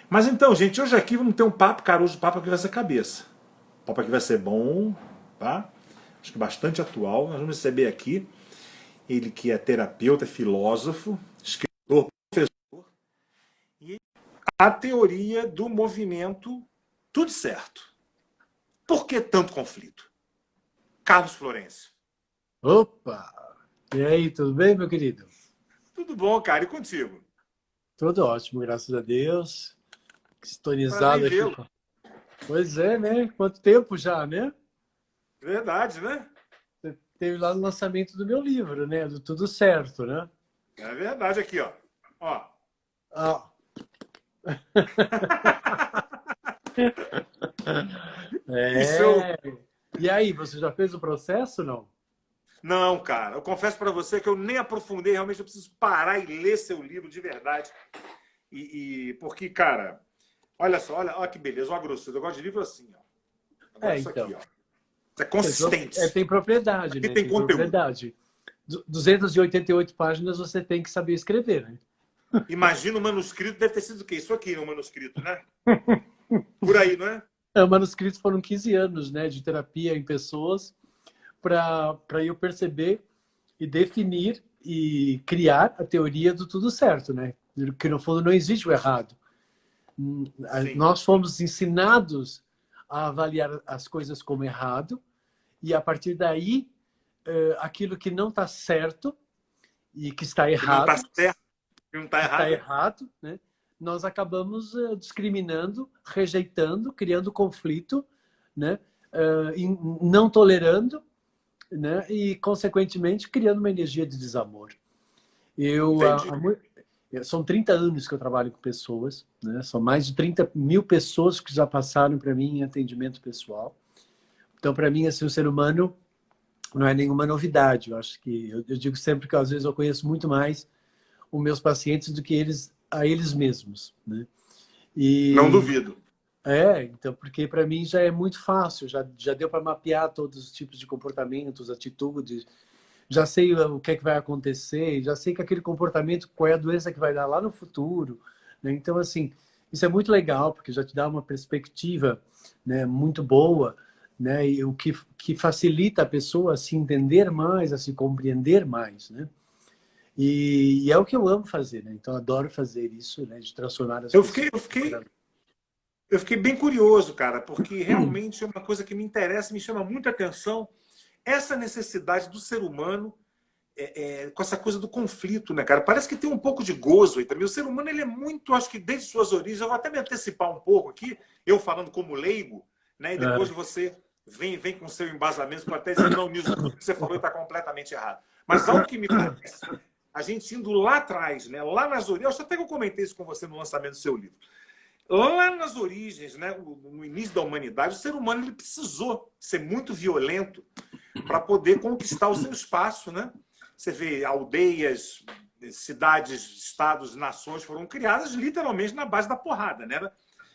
Mas então, gente, hoje aqui vamos ter um papo, cara. Hoje o papo aqui vai ser cabeça. O papo aqui vai ser bom, tá? Acho que bastante atual. Nós vamos receber aqui ele que é terapeuta, é filósofo, escritor, professor, e a teoria do movimento tudo certo. Por que tanto conflito? Carlos Florencio. Opa! E aí, tudo bem, meu querido? Tudo bom, cara? E contigo? Tudo ótimo, graças a Deus. Prazer em Sintonizado aqui. vê-lo. Pois é, né? Quanto tempo já, né? Verdade, né? Você teve lá no lançamento do meu livro, né? Do Tudo Certo, né? É verdade aqui, ó. Ó. Ah. Isso eu. É. E aí, você já fez o processo, não? Não, cara, eu confesso pra você que eu nem aprofundei, realmente eu preciso parar e ler seu livro de verdade. Porque, cara, olha só, olha que beleza, olha a grossura. Eu gosto de livro assim, ó. Agora isso aqui, Então. ó. Isso é consistente. Tem propriedade, Aqui né? tem Tem conteúdo. propriedade. 288 páginas você tem que saber escrever, né? Imagina o manuscrito, deve ter sido o quê? Isso aqui no manuscrito, né? Por aí, não é? O manuscrito foram 15 anos, né, de terapia em pessoas para eu perceber e definir e criar a teoria do tudo certo, né? Que no fundo não existe o errado. Sim. Nós fomos ensinados a avaliar as coisas como errado e a partir daí aquilo que não está certo e que está Que não está errado, certo, que não está errado. né? Nós acabamos discriminando, rejeitando, criando conflito, né? Não tolerando, né? E, consequentemente, criando uma energia de desamor. Eu, Entendi. são 30 anos que eu trabalho com pessoas, né? São mais de 30 mil pessoas que já passaram para mim em atendimento pessoal. Então, para mim, assim, o ser humano não é nenhuma novidade. Eu acho que eu digo sempre que às vezes eu conheço muito mais os meus pacientes do que eles a eles mesmos, né? Não E duvido. então, porque para mim já é muito fácil, já deu para mapear todos os tipos de comportamentos, atitudes, já sei o que é que vai acontecer, já sei que aquele comportamento, qual é a doença que vai dar lá no futuro, né? Então, assim, isso é muito legal, porque já te dá uma perspectiva, né, muito boa, né, e o que facilita a pessoa a se entender mais, a se compreender mais, né? E é o que eu amo fazer, né? Então, eu adoro fazer isso, né, de transformar as Eu pessoas. fiquei, eu fiquei, eu fiquei bem curioso, cara, porque realmente é uma coisa que me interessa, me chama muita atenção, essa necessidade do ser humano com essa coisa do conflito, né, cara? Parece que tem um pouco de gozo aí também. O ser humano, ele é muito, acho que desde suas origens, eu vou até me antecipar um pouco aqui, eu falando como leigo, né, e depois É. você vem com seu embasamento, para até dizer, não, nisso tudo que você falou está completamente errado. Mas ao que me parece, a gente indo lá atrás, né, lá nas origens, acho até que eu comentei isso com você no lançamento do seu livro, lá nas origens, né, no início da humanidade, o ser humano ele precisou ser muito violento para poder conquistar o seu espaço, né? Você vê aldeias, cidades, estados, nações foram criadas literalmente na base da porrada, né?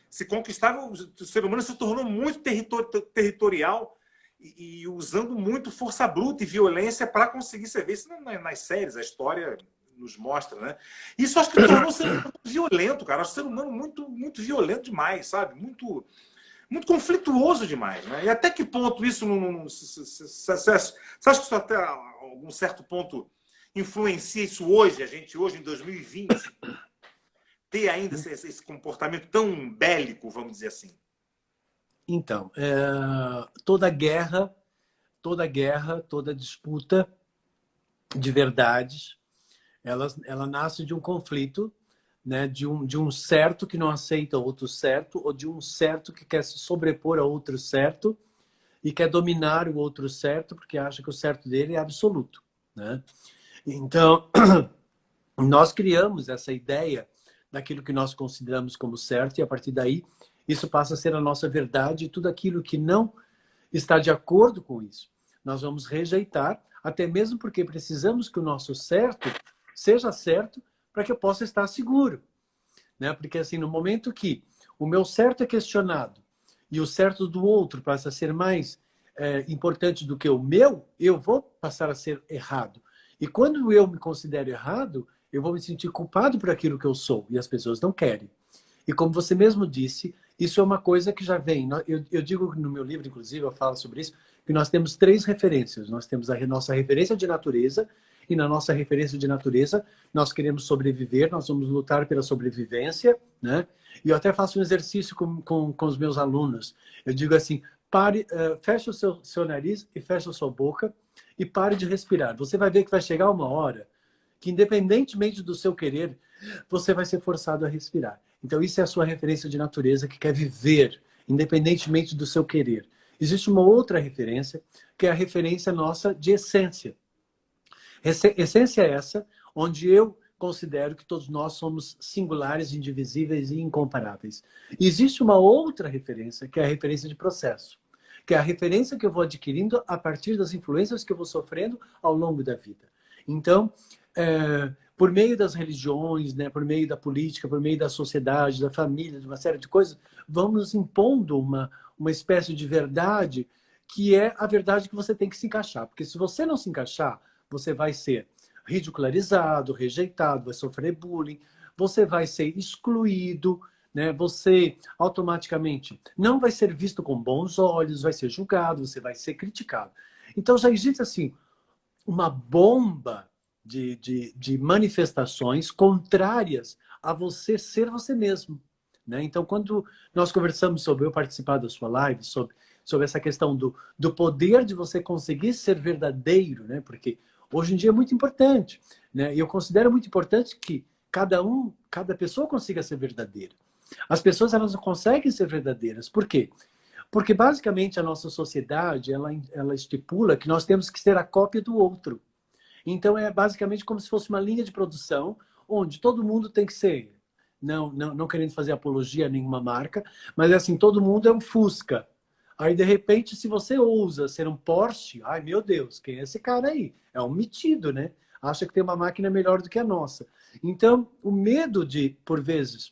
Se conquistava, o ser humano se tornou muito territorial e usando muito força bruta e violência para conseguir, você vê isso nas séries, a história nos mostra, né? Isso acho que tornou o ser humano violento, cara. O ser humano muito violento demais, sabe? Muito conflituoso demais, né? E até que ponto isso não você acha que isso até algum certo ponto influencia isso hoje, a gente hoje em 2020, ter ainda esse comportamento tão bélico, vamos dizer assim? Então, toda disputa de verdades, ela nasce de um conflito, né? De um certo que não aceita outro certo, ou de um certo que quer se sobrepor a outro certo e quer dominar o outro certo porque acha que o certo dele é absoluto, né? Então, nós criamos essa ideia daquilo que nós consideramos como certo e a partir daí isso passa a ser a nossa verdade e tudo aquilo que não está de acordo com isso nós vamos rejeitar, até mesmo porque precisamos que o nosso certo seja certo para que eu possa estar seguro, né? Porque assim, no momento que o meu certo é questionado e o certo do outro passa a ser mais importante do que o meu, eu vou passar a ser errado. E quando eu me considero errado, eu vou me sentir culpado por aquilo que eu sou e as pessoas não querem. E como você mesmo disse, isso é uma coisa que já vem. Eu digo no meu livro, inclusive, eu falo sobre isso, que nós temos 3 referências. Nós temos a nossa referência de natureza, e na nossa referência de natureza, nós queremos sobreviver, nós vamos lutar pela sobrevivência, né? E eu até faço um exercício com os meus alunos. Eu digo assim, pare, feche o seu nariz e feche a sua boca e pare de respirar. Você vai ver que vai chegar uma hora que, independentemente do seu querer, você vai ser forçado a respirar. Então, isso é a sua referência de natureza que quer viver, independentemente do seu querer. Existe uma outra referência, que é a referência nossa de essência. Essência é essa, onde eu considero que todos nós somos singulares, indivisíveis e incomparáveis. E existe uma outra referência, que é a referência de processo, que é a referência que eu vou adquirindo a partir das influências que eu vou sofrendo ao longo da vida. Então, por meio das religiões, né, por meio da política, por meio da sociedade, da família, de uma série de coisas, vamos impondo uma espécie de verdade que é a verdade que você tem que se encaixar. Porque se você não se encaixar, você vai ser ridicularizado, rejeitado, vai sofrer bullying, você vai ser excluído, né? Você automaticamente não vai ser visto com bons olhos, vai ser julgado, você vai ser criticado. Então já existe assim uma bomba de manifestações contrárias a você ser você mesmo, né? Então, quando nós conversamos sobre eu participar da sua live, sobre essa questão do poder de você conseguir ser verdadeiro, né? Porque hoje em dia é muito importante, né? E eu considero muito importante que cada pessoa consiga ser verdadeira. As pessoas, elas não conseguem ser verdadeiras. Por quê? Porque, basicamente, a nossa sociedade, ela estipula que nós temos que ser a cópia do outro. Então, é basicamente como se fosse uma linha de produção onde todo mundo tem que ser, não querendo fazer apologia a nenhuma marca, mas assim, todo mundo é um Fusca. Aí, de repente, se você ousa ser um Porsche, ai, meu Deus, quem é esse cara aí? É um metido, né? Acha que tem uma máquina melhor do que a nossa. Então, o medo de, por vezes,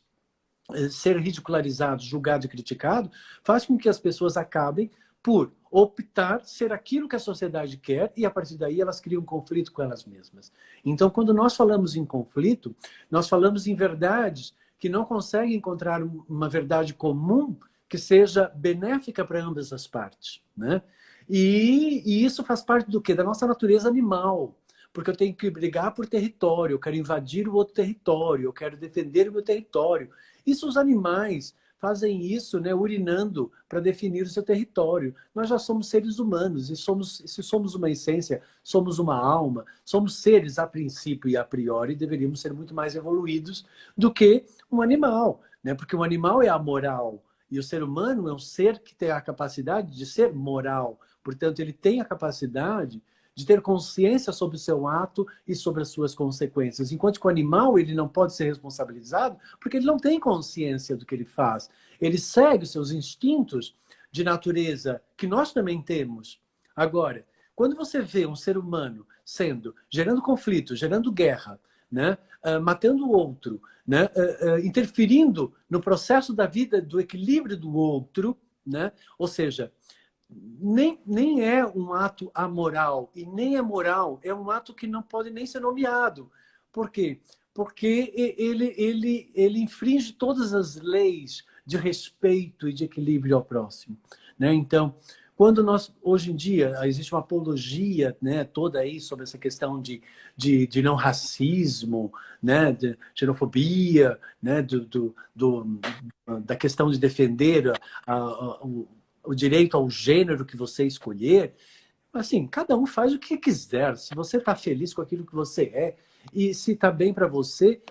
ser ridicularizado, julgado e criticado, faz com que as pessoas acabem por optar ser aquilo que a sociedade quer e, a partir daí, elas criam um conflito com elas mesmas. Então, quando nós falamos em conflito, nós falamos em verdades que não conseguem encontrar uma verdade comum que seja benéfica para ambas as partes, né? E isso faz parte do quê? Da nossa natureza animal. Porque eu tenho que brigar por território, eu quero invadir o outro território, eu quero defender o meu território. Isso os animais fazem isso, né, urinando para definir o seu território. Nós já somos seres humanos e se somos uma essência, somos uma alma, somos seres a princípio e a priori, deveríamos ser muito mais evoluídos do que um animal, né? Porque um animal é amoral e o ser humano é um ser que tem a capacidade de ser moral. Portanto, ele tem a capacidade de ter consciência sobre o seu ato e sobre as suas consequências. Enquanto que o animal, ele não pode ser responsabilizado porque ele não tem consciência do que ele faz. Ele segue os seus instintos de natureza, que nós também temos. Agora, quando você vê um ser humano gerando conflito, gerando guerra, né? Matando o outro, né? Interferindo no processo da vida, do equilíbrio do outro, né? Ou seja, nem é um ato amoral e nem é moral, é um ato que não pode nem ser nomeado. Por quê? Porque ele infringe todas as leis de respeito e de equilíbrio ao próximo, né? Então, quando nós, hoje em dia, existe uma apologia, né, toda aí sobre essa questão de não racismo, né, de xenofobia, né, da questão de defender o direito ao gênero que você escolher, assim, cada um faz o que quiser. Se você está feliz com aquilo que você é e se está bem para você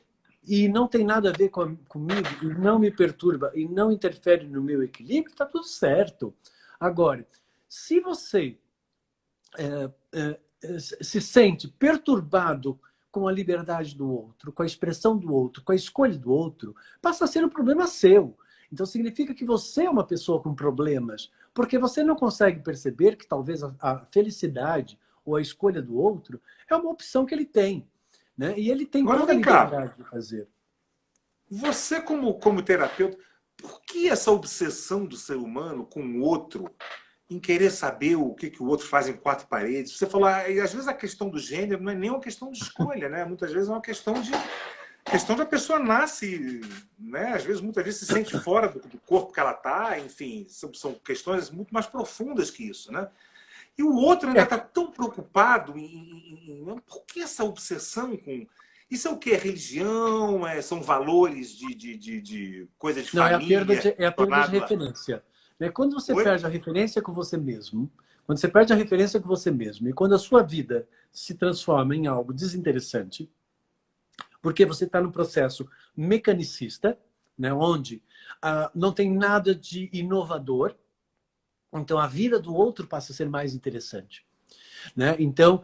e não tem nada a ver comigo e não me perturba e não interfere no meu equilíbrio, está tudo certo. Agora, se você se sente perturbado com a liberdade do outro, com a expressão do outro, com a escolha do outro, passa a ser um problema seu. Então, significa que você é uma pessoa com problemas, porque você não consegue perceber que talvez a felicidade ou a escolha do outro é uma opção que ele tem, né? E ele tem Agora toda a vem cá, liberdade de fazer. você como terapeuta, por que essa obsessão do ser humano com o outro, em querer saber o que o outro faz em 4 paredes? Você falou, às vezes a questão do gênero não é nem uma questão de escolha, né? Muitas vezes é uma questão questão da pessoa nasce, né? Às vezes, muitas vezes se sente fora do corpo que ela está, enfim, são questões muito mais profundas que isso, né? E o outro ainda está tão preocupado por que essa obsessão com... Isso é o que? É religião? São valores de coisa de Não, família? é a perda de referência. Né? Quando você Oi? perde a referência com você mesmo, quando você perde a referência com você mesmo, e quando a sua vida se transforma em algo desinteressante, porque você está num processo mecanicista, né, onde não tem nada de inovador, então a vida do outro passa a ser mais interessante. Né? Então,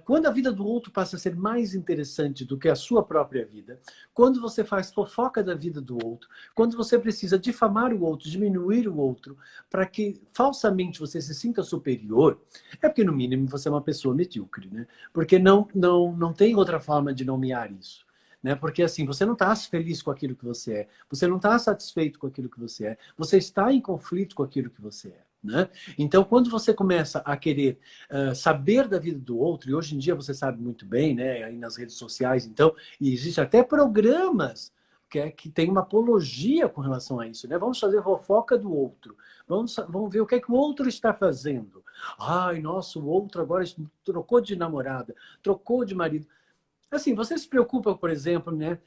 quando a vida do outro passa a ser mais interessante do que a sua própria vida, quando você faz fofoca da vida do outro, quando você precisa difamar o outro, diminuir o outro, para que falsamente você se sinta superior, é porque, no mínimo, você é uma pessoa medíocre. Né? Porque não tem outra forma de nomear isso. Né? Porque assim, você não está feliz com aquilo que você é, você não está satisfeito com aquilo que você é, você está em conflito com aquilo que você é. Né? Então, quando você começa a querer saber da vida do outro, e hoje em dia você sabe muito bem, né, aí nas redes sociais, então, e existe até programas que tem uma apologia com relação a isso, né? Vamos fazer fofoca do outro, vamos ver o que é que o outro está fazendo. Ai, nossa, o outro agora trocou de namorada, trocou de marido. Assim, você se preocupa, por exemplo, né,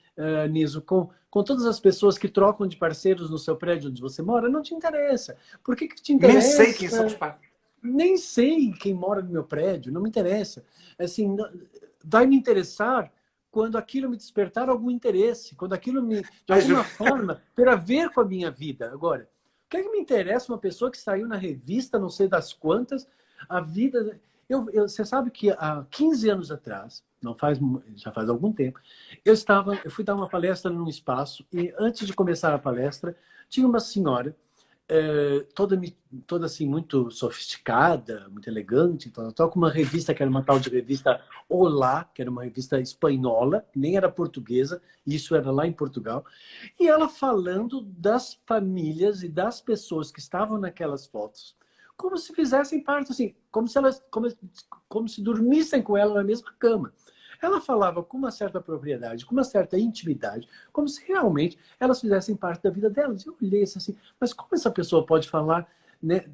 Niso, com todas as pessoas que trocam de parceiros no seu prédio onde você mora? Não te interessa. Por que te Nem interessa? sei quem são os pais. Nem sei quem mora no meu prédio, não me interessa. Assim, vai me interessar quando aquilo me despertar algum interesse, quando aquilo me, de alguma forma, ter a ver com a minha vida. Agora, o que é que me interessa uma pessoa que saiu na revista, não sei das quantas, a vida... Você sabe que há 15 anos atrás, já faz algum tempo, eu fui dar uma palestra num espaço e antes de começar a palestra, tinha uma senhora toda assim muito sofisticada, muito elegante, com uma revista que era uma tal de revista Olá, que era uma revista espanhola, nem era portuguesa, isso era lá em Portugal, e ela falando das famílias e das pessoas que estavam naquelas fotos, como se fizessem parte, assim, como se dormissem com ela na mesma cama. Ela falava com uma certa propriedade, com uma certa intimidade, como se realmente elas fizessem parte da vida delas. Eu olhei assim, mas como essa pessoa pode falar, né?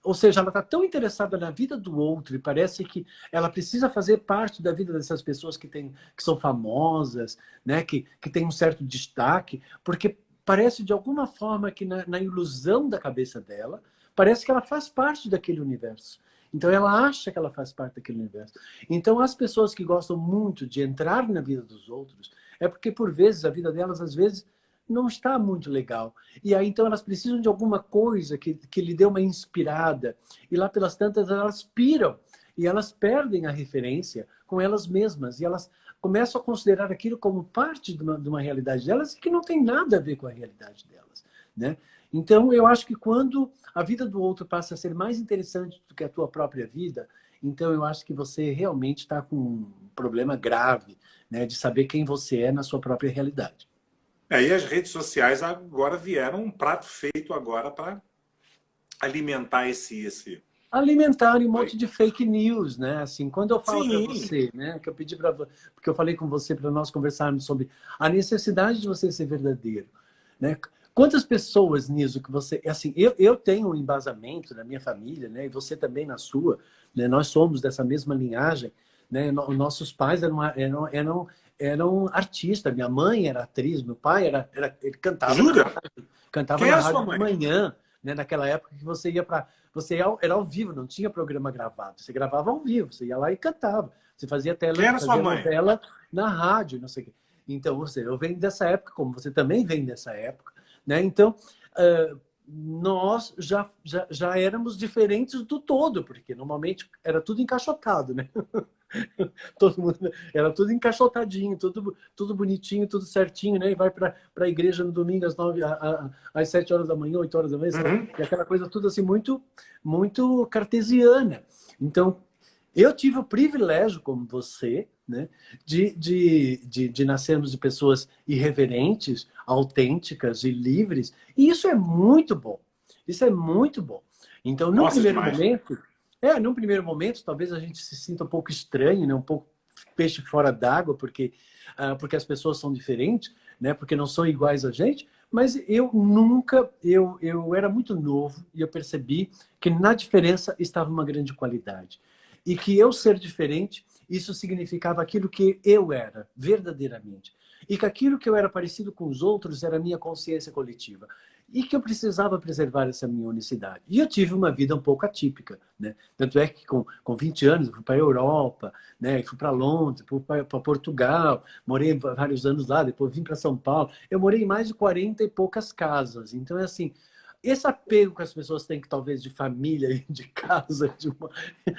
Ou seja, ela está tão interessada na vida do outro e parece que ela precisa fazer parte da vida dessas pessoas que são famosas, né? que têm um certo destaque, porque parece de alguma forma que na ilusão da cabeça dela, parece que ela faz parte daquele universo. Então, ela acha que ela faz parte daquele universo. Então, as pessoas que gostam muito de entrar na vida dos outros, é porque, por vezes, a vida delas, às vezes, não está muito legal. E aí, então, elas precisam de alguma coisa que lhe dê uma inspirada. E lá pelas tantas, elas piram. E elas perdem a referência com elas mesmas. E elas começam a considerar aquilo como parte de uma realidade delas que não tem nada a ver com a realidade delas. Né? Então, eu acho que quando a vida do outro passa a ser mais interessante do que a tua própria vida, então eu acho que você realmente está com um problema grave, né, de saber quem você é na sua própria realidade. E as redes sociais agora vieram um prato feito agora para alimentar esse... Alimentar um monte de fake news, né? Assim, quando eu falo para você, né, que eu pedi porque eu falei com você para nós conversarmos sobre a necessidade de você ser verdadeiro, né? Quantas pessoas nisso que você... Assim, eu tenho um embasamento na minha família, né? E você também na sua. Né? Nós somos dessa mesma linhagem. Né? Nossos pais eram artistas. Minha mãe era atriz, meu pai ele cantava. Jura? Cantava na rádio de manhã. Né? Naquela época que você ia para... Era ao vivo, não tinha programa gravado. Você gravava ao vivo, você ia lá e cantava. Você fazia novela na rádio, não sei o quê. Então, eu venho dessa época, como você também vem dessa época. Né? Então, nós já éramos diferentes do todo, porque normalmente era tudo encaixotado, né? Todo mundo, era tudo encaixotadinho, tudo bonitinho, tudo certinho, né? E vai para a igreja no domingo às 7 horas da manhã, 8 horas da manhã, e aquela coisa tudo assim muito, muito cartesiana. Então, eu tive o privilégio, como você, né, de nascermos de pessoas irreverentes, autênticas e livres. E isso é muito bom. Isso é muito bom. Então, num primeiro momento, talvez a gente se sinta um pouco estranho, né, um pouco peixe fora d'água, porque as pessoas são diferentes, né? Porque não são iguais a gente. Mas eu nunca, eu era muito novo e eu percebi que na diferença estava uma grande qualidade. E que eu ser diferente, isso significava aquilo que eu era, verdadeiramente. E que aquilo que eu era parecido com os outros era a minha consciência coletiva. E que eu precisava preservar essa minha unicidade. E eu tive uma vida um pouco atípica, né? Tanto é que com 20 anos eu fui para a Europa, né? Fui para Londres, fui para Portugal, morei vários anos lá, depois vim para São Paulo. Eu morei em mais de 40 e poucas casas. Então, é assim, esse apego que as pessoas têm, que talvez de família, de casa,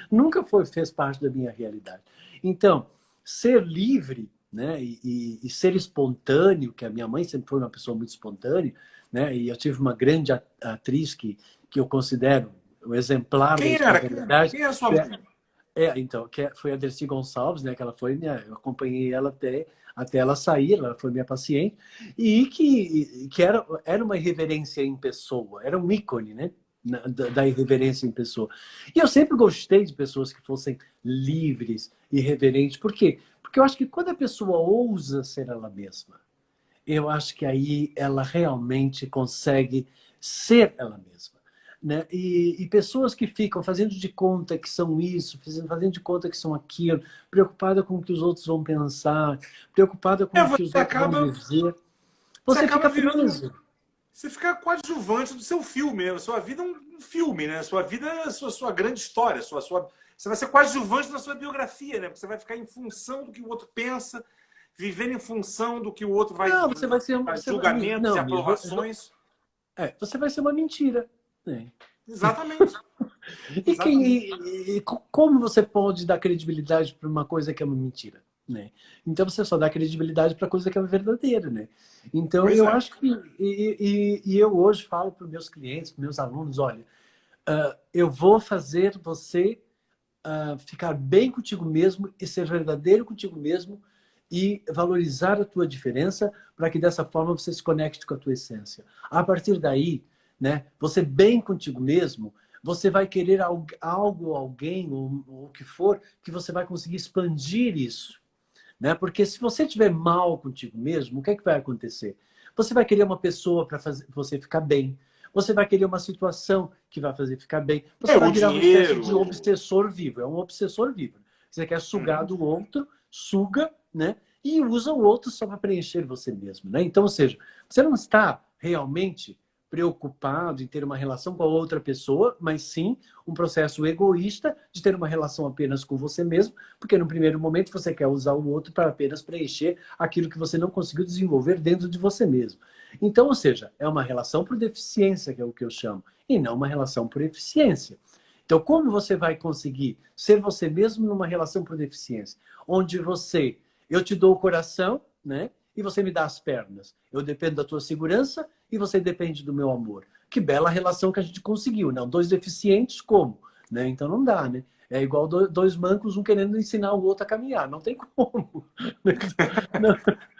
nunca fez parte da minha realidade. Então, ser livre, né, e ser espontâneo, que a minha mãe sempre foi uma pessoa muito espontânea, né, e eu tive uma grande atriz que eu considero o exemplar da espontaneidade. Quem era sua mãe? Então, foi a Dercy Gonçalves, né, que ela foi eu acompanhei ela até ela sair, ela foi minha paciente, e que era uma irreverência em pessoa, era um ícone, né, da irreverência em pessoa. E eu sempre gostei de pessoas que fossem livres, irreverentes. Por quê? Porque eu acho que quando a pessoa ousa ser ela mesma, eu acho que aí ela realmente consegue ser ela mesma. Né? E pessoas que ficam fazendo de conta que são isso, fazendo de conta que são aquilo, preocupada com o que os outros vão pensar, preocupada com o que os outros vão dizer, você fica preso. Você fica coadjuvante do seu filme, né? Sua vida é um filme, né? Sua vida é a sua grande história. Você vai ser coadjuvante da sua biografia, né? Porque você vai ficar em função do que o outro pensa, vivendo em função do que o outro vai... Não, você vai ser julgamentos e aprovações. Você vai ser uma mentira. Né? Exatamente. E como você pode dar credibilidade para uma coisa que é uma mentira? Né? Então você só dá credibilidade para coisa que é verdadeira, né? Então eu acho que eu hoje falo para os meus clientes, para os meus alunos, olha, eu vou fazer você ficar bem contigo mesmo e ser verdadeiro contigo mesmo e valorizar a tua diferença para que dessa forma você se conecte com a tua essência. A partir daí, né? Você bem contigo mesmo, você vai querer algo, alguém ou o que for, que você vai conseguir expandir isso. Né? Porque se você estiver mal contigo mesmo, o que é que vai acontecer? Você vai querer uma pessoa para fazer você ficar bem. Você vai querer uma situação que vai fazer ficar bem. Você vai virar uma espécie de obsessor vivo. É um obsessor vivo. Você quer sugar do outro, suga, né? E usa o outro só para preencher você mesmo. Né? Então, ou seja, você não está realmente preocupado em ter uma relação com a outra pessoa, mas sim um processo egoísta de ter uma relação apenas com você mesmo, porque no primeiro momento você quer usar o outro para apenas preencher aquilo que você não conseguiu desenvolver dentro de você mesmo. Então, ou seja, é uma relação por deficiência, que é o que eu chamo, e não uma relação por eficiência. Então, como você vai conseguir ser você mesmo numa relação por deficiência? Onde eu te dou o coração, né? E você me dá as pernas. Eu dependo da tua segurança e você depende do meu amor. Que bela relação que a gente conseguiu, não? Dois deficientes, como? Né? Então não dá, né? É igual dois mancos, um querendo ensinar o outro a caminhar. Não tem como.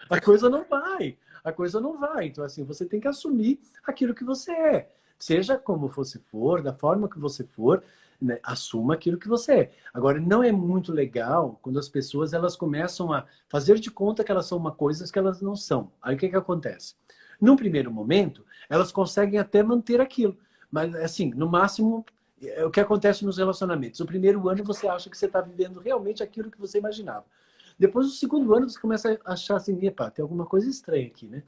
A coisa não vai. A coisa não vai. Então, assim, você tem que assumir aquilo que você é. Seja como você for, da forma que você for, né? Assuma aquilo que você é. Agora, não é muito legal quando as pessoas elas começam a fazer de conta que elas são uma coisa que elas não são. Aí o que acontece? Num primeiro momento, elas conseguem até manter aquilo. Mas, assim, no máximo, é o que acontece nos relacionamentos. No primeiro ano, você acha que você está vivendo realmente aquilo que você imaginava. Depois, no segundo ano, você começa a achar assim, epa, tem alguma coisa estranha aqui, né?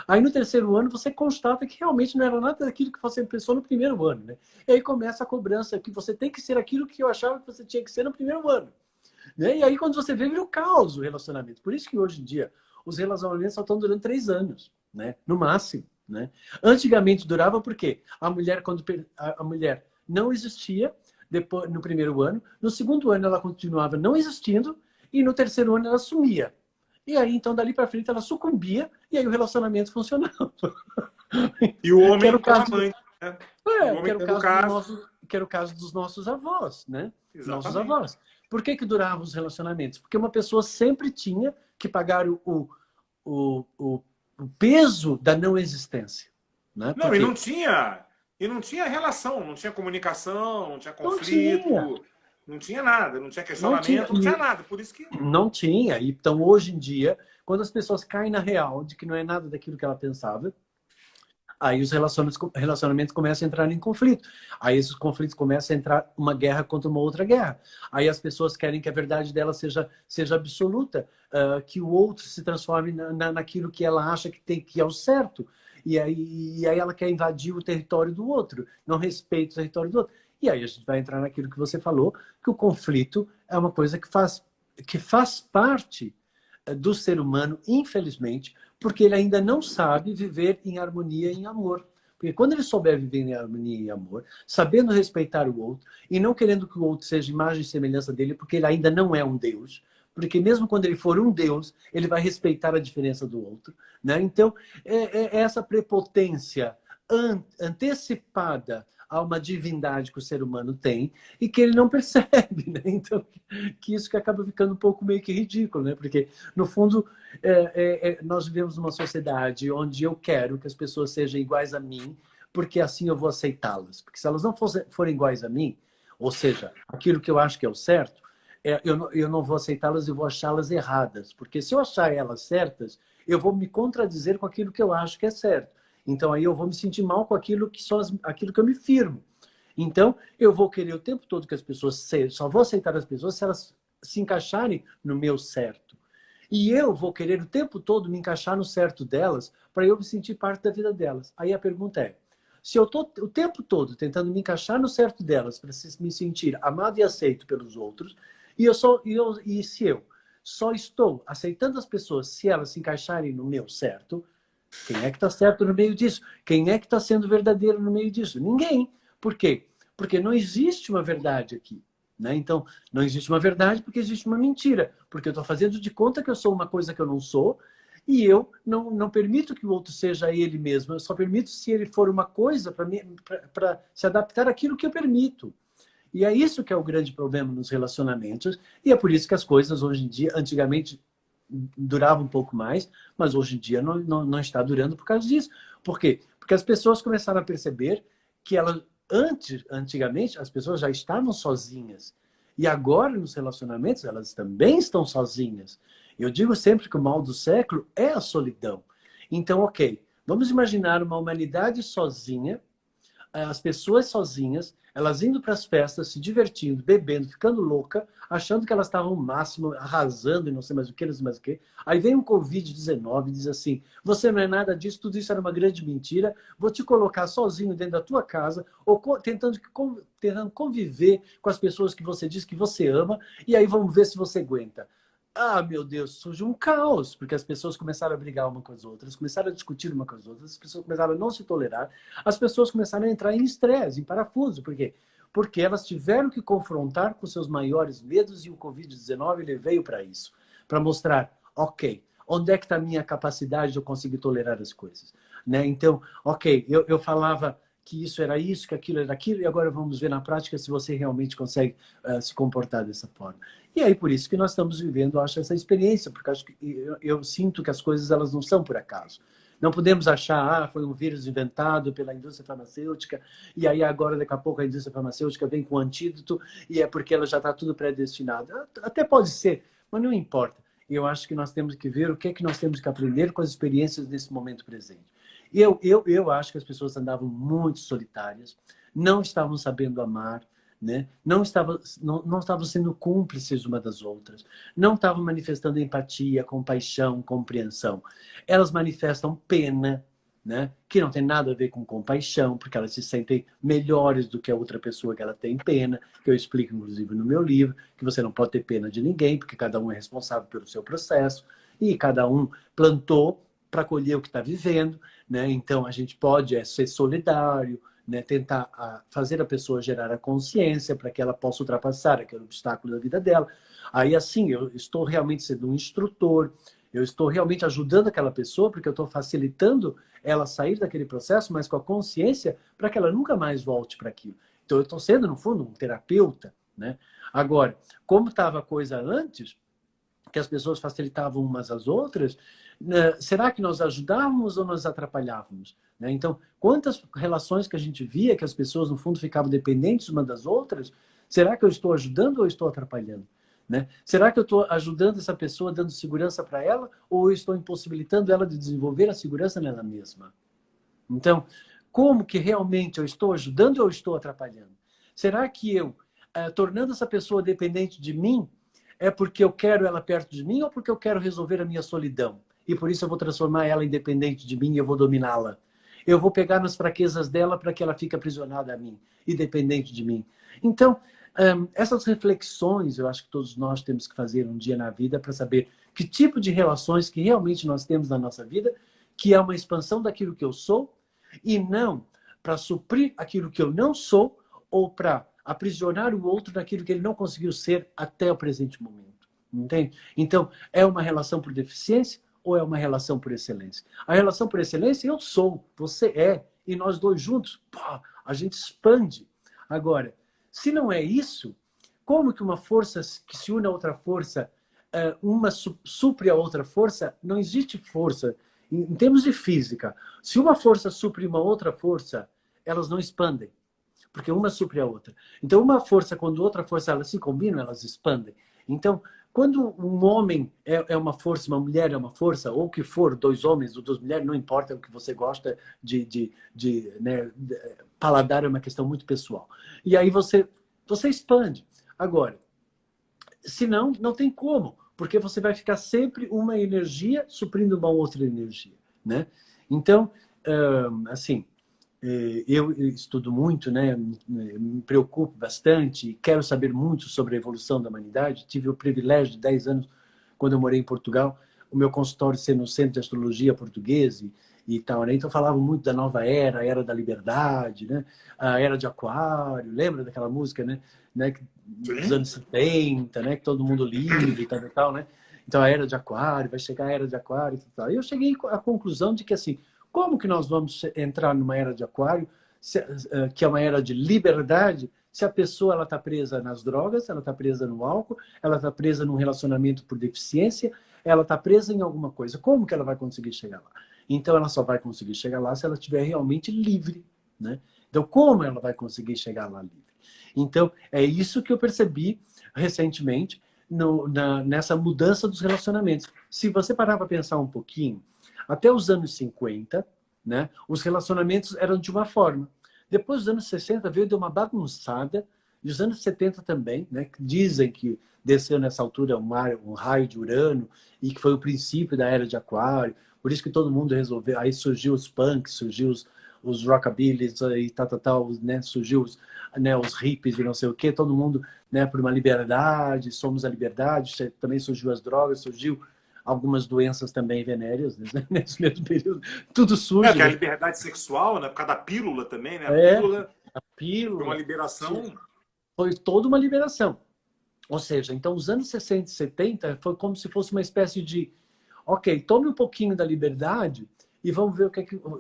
Aí, no terceiro ano, você constata que realmente não era nada daquilo que você pensou no primeiro ano, né? E aí começa a cobrança, que você tem que ser aquilo que eu achava que você tinha que ser no primeiro ano. Né? E aí, quando você vê, vira o caos o relacionamento. Por isso que, hoje em dia, os relacionamentos só estão durando 3 anos, né? No máximo, né? Antigamente durava porque a mulher, quando a mulher não existia depois, no primeiro ano, no segundo ano ela continuava não existindo e no terceiro ano ela sumia. E aí, então, dali para frente, ela sucumbia e aí o relacionamento funcionava. E o homem era a mãe. Né? Que era o caso dos nossos avós, né? Exatamente. Nossos avós. Por que duravam os relacionamentos? Porque uma pessoa sempre tinha que pagar o peso da não existência. Né? Não, e não tinha relação, não tinha comunicação, não tinha conflito. Não tinha nada, não tinha Não tinha, questionamento, não tinha nada. Por isso que... não tinha. Então, hoje em dia, quando as pessoas caem na real de que não é nada daquilo que ela pensava, aí os relacionamentos começam a entrar em conflito. Aí esses conflitos começam a entrar uma guerra contra uma outra guerra. Aí as pessoas querem que a verdade dela seja absoluta, que o outro se transforme naquilo que ela acha que é o certo. E aí ela quer invadir o território do outro, não respeita o território do outro. E aí a gente vai entrar naquilo que você falou, que o conflito é uma coisa que faz parte do ser humano, infelizmente, porque ele ainda não sabe viver em harmonia e em amor. Porque quando ele souber viver em harmonia e amor, sabendo respeitar o outro e não querendo que o outro seja imagem e semelhança dele, porque ele ainda não é um Deus, porque mesmo quando ele for um Deus, ele vai respeitar a diferença do outro, né? Então, é essa prepotência antecipada a uma divindade que o ser humano tem e que ele não percebe, né? Então, que isso que acaba ficando um pouco meio que ridículo, né? Porque, no fundo, nós vivemos numa sociedade onde eu quero que as pessoas sejam iguais a mim, porque assim eu vou aceitá-las. Porque se elas não forem iguais a mim, ou seja, aquilo que eu acho que é o certo, eu não vou aceitá-las e vou achá-las erradas. Porque se eu achar elas certas, eu vou me contradizer com aquilo que eu acho que é certo. Então, aí eu vou me sentir mal com aquilo que eu me firmo. Então, eu vou querer o tempo todo que as pessoas sejam, só vou aceitar as pessoas se elas se encaixarem no meu certo. E eu vou querer o tempo todo me encaixar no certo delas para eu me sentir parte da vida delas. Aí a pergunta é, se eu estou o tempo todo tentando me encaixar no certo delas para me sentir amado e aceito pelos outros, e se eu só estou aceitando as pessoas se elas se encaixarem no meu certo, quem é que está certo no meio disso? Quem é que está sendo verdadeiro no meio disso? Ninguém. Por quê? Porque não existe uma verdade aqui. Né? Então, não existe uma verdade porque existe uma mentira. Porque eu estou fazendo de conta que eu sou uma coisa que eu não sou e eu não permito que o outro seja ele mesmo. Eu só permito se ele for uma coisa para se adaptar àquilo que eu permito. E é isso que é o grande problema nos relacionamentos. E é por isso que as coisas hoje em dia, antigamente, durava um pouco mais, mas hoje em dia não está durando por causa disso. Por quê? Porque as pessoas começaram a perceber que antigamente as pessoas já estavam sozinhas. E agora, nos relacionamentos, elas também estão sozinhas. Eu digo sempre que o mal do século é a solidão. Então, ok, vamos imaginar uma humanidade sozinha, as pessoas sozinhas, elas indo para as festas, se divertindo, bebendo, ficando louca, achando que elas estavam no máximo, arrasando e não sei mais o que, não sei mais o que. Aí vem um Covid-19 e diz assim, você não é nada disso, tudo isso era uma grande mentira, vou te colocar sozinho dentro da tua casa, ou tentando conviver com as pessoas que você diz que você ama, e aí vamos ver se você aguenta. Ah, meu Deus, surgiu um caos, porque as pessoas começaram a brigar uma com as outras, começaram a discutir uma com as outras, as pessoas começaram a não se tolerar, as pessoas começaram a entrar em estresse, em parafuso. Por quê? Porque elas tiveram que confrontar com seus maiores medos e o Covid-19 ele veio para isso, para mostrar, ok, onde é que está a minha capacidade de eu conseguir tolerar as coisas? Né? Então, ok, eu falava que isso era isso, que aquilo era aquilo, e agora vamos ver na prática se você realmente consegue se comportar dessa forma. E aí, por isso que nós estamos vivendo, acho, essa experiência, porque acho que eu sinto que as coisas elas não são por acaso. Não podemos achar, foi um vírus inventado pela indústria farmacêutica, e aí agora, daqui a pouco, a indústria farmacêutica vem com um antídoto, e é porque ela já está tudo predestinado. Até pode ser, mas não importa. Eu acho que nós temos que ver o que é que nós temos que aprender com as experiências desse momento presente. Eu acho que as pessoas andavam muito solitárias, não estavam sabendo amar, né? Não estavam sendo cúmplices uma das outras, não estavam manifestando empatia, compaixão, compreensão. Elas manifestam pena, né? Que não tem nada a ver com compaixão, porque elas se sentem melhores do que a outra pessoa que ela tem pena, que eu explico inclusive no meu livro, que você não pode ter pena de ninguém, porque cada um é responsável pelo seu processo, e cada um plantou para colher o que está vivendo, né? Então a gente pode ser solidário, né, tentar fazer a pessoa gerar a consciência para que ela possa ultrapassar aquele obstáculo da vida dela. Aí, assim, eu estou realmente sendo um instrutor, eu estou realmente ajudando aquela pessoa, porque eu estou facilitando ela sair daquele processo, mas com a consciência para que ela nunca mais volte para aquilo. Então, eu estou sendo, no fundo, um terapeuta. Né? Agora, como estava a coisa antes, que as pessoas facilitavam umas às outras, será que nós ajudávamos ou nós atrapalhávamos? Então, quantas relações que a gente via que as pessoas, no fundo, ficavam dependentes umas das outras, Será que eu estou ajudando ou eu estou atrapalhando? Né? Será que eu estou ajudando essa pessoa, dando segurança para ela, ou eu estou impossibilitando ela de desenvolver a segurança nela mesma? Então, como que realmente eu estou ajudando ou eu estou atrapalhando? Será que eu, tornando essa pessoa dependente de mim, é porque eu quero ela perto de mim ou porque eu quero resolver a minha solidão? E por isso eu vou transformar ela independente de mim e eu vou dominá-la. Eu vou pegar nas fraquezas dela para que ela fique aprisionada a mim e dependente de mim. Então, essas reflexões eu acho que todos nós temos que fazer um dia na vida para saber que tipo de relações que realmente nós temos na nossa vida, que é uma expansão daquilo que eu sou e não para suprir aquilo que eu não sou ou para aprisionar o outro naquilo que ele não conseguiu ser até o presente momento. Entende? Então, é uma relação por deficiência ou é uma relação por excelência? A relação por excelência, eu sou, você é, e nós dois juntos, pá, a gente expande. Agora, se não é isso, como que uma força que se une a outra força, uma supre a outra força? Não existe força. Em termos de física, se uma força supre uma outra força, elas não expandem, porque uma supre a outra. Então, uma força, quando outra força elas se combinam, elas expandem. Então, quando um homem é uma força, uma mulher é uma força, ou o que for, dois homens ou duas mulheres, não importa o que você gosta né, paladar é uma questão muito pessoal. E aí você expande. Agora, senão, não tem como, porque você vai ficar sempre uma energia suprindo uma outra energia, né? Então, assim, eu estudo muito, né? Me preocupo bastante, quero saber muito sobre a evolução da humanidade. Tive o privilégio de 10 anos, quando eu morei em Portugal, o meu consultório ser no Centro de Astrologia Português e tal, né? Então eu falava muito da nova era, a era da liberdade, né? A era de Aquário, lembra daquela música, né? Dos anos 70, né? Que todo mundo livre e tal, né? Então a era de Aquário, vai chegar a era de Aquário e tal. E eu cheguei à conclusão de que, assim, como que nós vamos entrar numa era de Aquário, que é uma era de liberdade, se a pessoa ela está presa nas drogas, ela está presa no álcool, ela está presa num relacionamento por deficiência, ela está presa em alguma coisa? Como que ela vai conseguir chegar lá? Então, ela só vai conseguir chegar lá se ela estiver realmente livre, né? Então, como ela vai conseguir chegar lá livre? Então, é isso que eu percebi recentemente nessa mudança dos relacionamentos. Se você parar para pensar um pouquinho, até os anos 50, né, os relacionamentos eram de uma forma. Depois dos anos 60 veio de uma bagunçada, e os anos 70 também, né, que dizem que desceu nessa altura um raio de Urano e que foi o princípio da era de Aquário. Por isso que todo mundo resolveu. Aí surgiu os punks, surgiu os rockabillys e tal, né, surgiu os hippies e não sei o quê. Todo mundo, né, por uma liberdade, somos a liberdade. Também surgiu as drogas, surgiu algumas doenças também venéreas, né, nesse mesmo período. Tudo surge. Que é a liberdade sexual, né, por causa da pílula também, né? A pílula foi uma liberação. Foi toda uma liberação. Ou seja, então os anos 60 e 70 foi como se fosse uma espécie de ok, tome um pouquinho da liberdade e vamos ver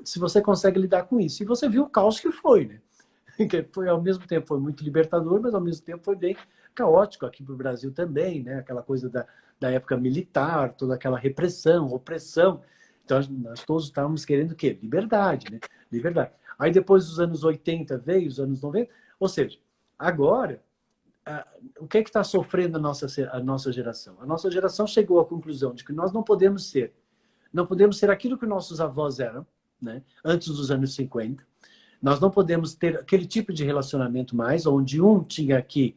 se você consegue lidar com isso. E você viu o caos que foi, né? Que foi, ao mesmo tempo foi muito libertador, mas ao mesmo tempo foi bem caótico aqui para o Brasil também, né? Aquela coisa da época militar, toda aquela repressão, opressão. Então, nós todos estávamos querendo o quê? Liberdade, né? Liberdade. Aí depois dos anos 80 veio, os anos 90, ou seja, agora, o que é que está sofrendo a nossa geração? A nossa geração chegou à conclusão de que nós não podemos ser aquilo que nossos avós eram, né? Antes dos anos 50. Nós não podemos ter aquele tipo de relacionamento mais, onde um tinha que